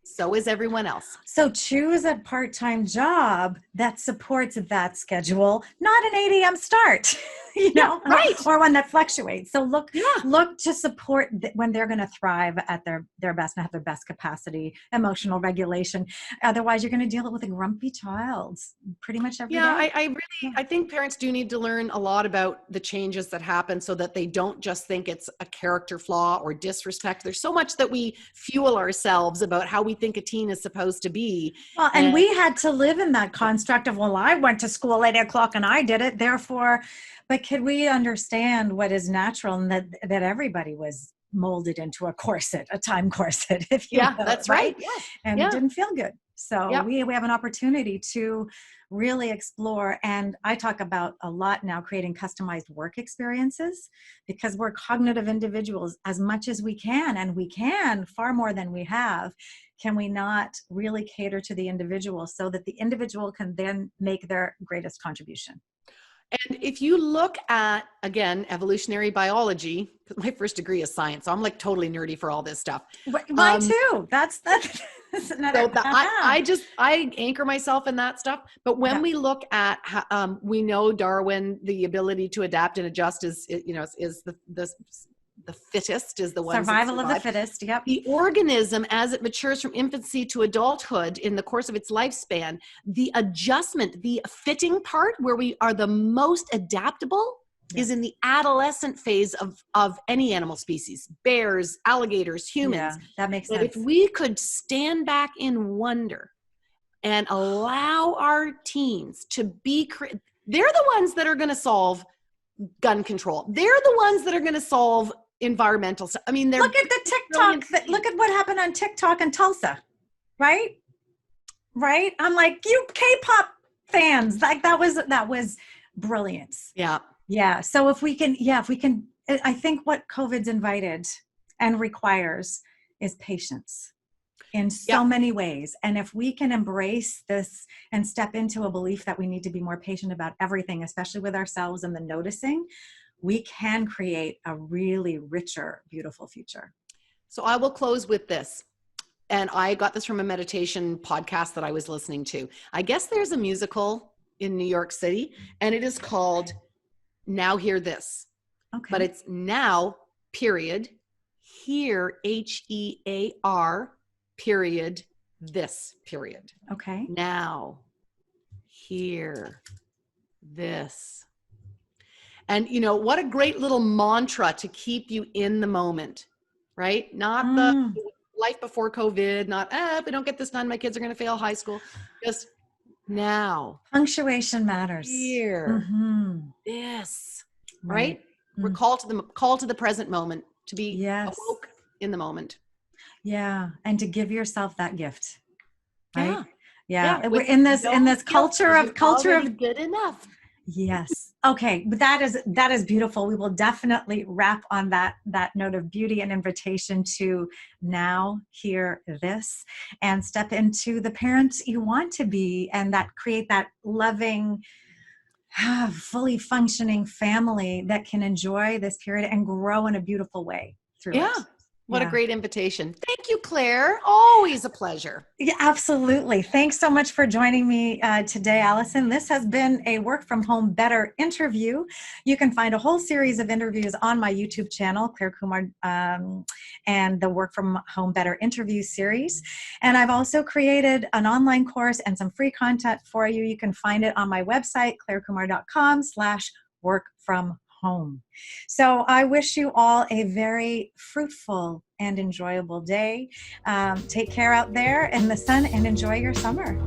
S2: so is everyone else.
S1: So choose a part-time job that supports that schedule, not an 8 a.m. start.
S2: Right.
S1: or one that fluctuates. So look
S2: Yeah.
S1: to support when they're going to thrive at their best and have their best capacity, emotional regulation. Otherwise, you're going to deal with a grumpy child pretty much every
S2: Yeah,
S1: day.
S2: I think parents do need to learn a lot about the changes that happen so that they don't just think it's a character flaw or disrespect. There's so much that we fuel ourselves about how we think a teen is supposed to be.
S1: Well, and we had to live in that construct of, well, I went to school at 8 o'clock and I did it, therefore. But could we understand what is natural and that everybody was molded into a corset, a time corset, if you will,
S2: That's right.
S1: And it didn't feel good. So we have an opportunity to really explore. And I talk about a lot now creating customized work experiences, because we're cognitive individuals as much as we can, and we can far more than we have. Can we not really cater to the individual so that the individual can then make their greatest contribution?
S2: And if you look at, again, evolutionary biology, because my first degree is science, so I'm like totally nerdy for all this stuff.
S1: Mine too. That's another.
S2: So I anchor myself in that stuff. But when we look at, we know Darwin, the ability to adapt and adjust is the fittest, is the one.
S1: Survival of the fittest. Yep.
S2: The organism, as it matures from infancy to adulthood in the course of its lifespan, the adjustment, the fitting part where we are the most adaptable is in the adolescent phase of any animal species, bears, alligators, humans.
S1: Yeah, that makes sense.
S2: If we could stand back in wonder and allow our teens to be, they're the ones that are going to solve gun control. They're the ones that are going to solve environmental stuff. I mean,
S1: look at the TikTok. Look at what happened on TikTok in Tulsa, right? I'm like, you K-pop fans, like that was brilliant. Yeah. So if we can, I think what COVID's invited and requires is patience in so many ways. And if we can embrace this and step into a belief that we need to be more patient about everything, especially with ourselves and the noticing, we can create a really richer, beautiful future.
S2: So I will close with this. And I got this from a meditation podcast that I was listening to. I guess there's a musical in New York City, and it is called Now Hear This. Okay. But it's now, period, hear, H-E-A-R, period, this, period.
S1: Okay.
S2: Now, hear this. And, what a great little mantra to keep you in the moment, right? Not the life before COVID, not, if we don't get this done, my kids are going to fail high school. Just now.
S1: Punctuation matters.
S2: Here. This. Right? We're called to the present moment, to be awoke in the moment.
S1: Yeah. And to give yourself that gift. Right?
S2: Yeah.
S1: We're in this culture of
S2: good enough.
S1: Yes. Okay. But that is beautiful. We will definitely wrap on that note of beauty and invitation to now hear this and step into the parents you want to be, and that create that loving, fully functioning family that can enjoy this period and grow in a beautiful way through it.
S2: What a great invitation. Thank you, Claire. Always a pleasure.
S1: Yeah, absolutely. Thanks so much for joining me today, Alyson. This has been a Work From Home Better interview. You can find a whole series of interviews on my YouTube channel, Clare Kumar, and the Work From Home Better interview series. And I've also created an online course and some free content for you. You can find it on my website, clarekumar.com/workfromhome. So I wish you all a very fruitful and enjoyable day. Take care out there in the sun and enjoy your summer.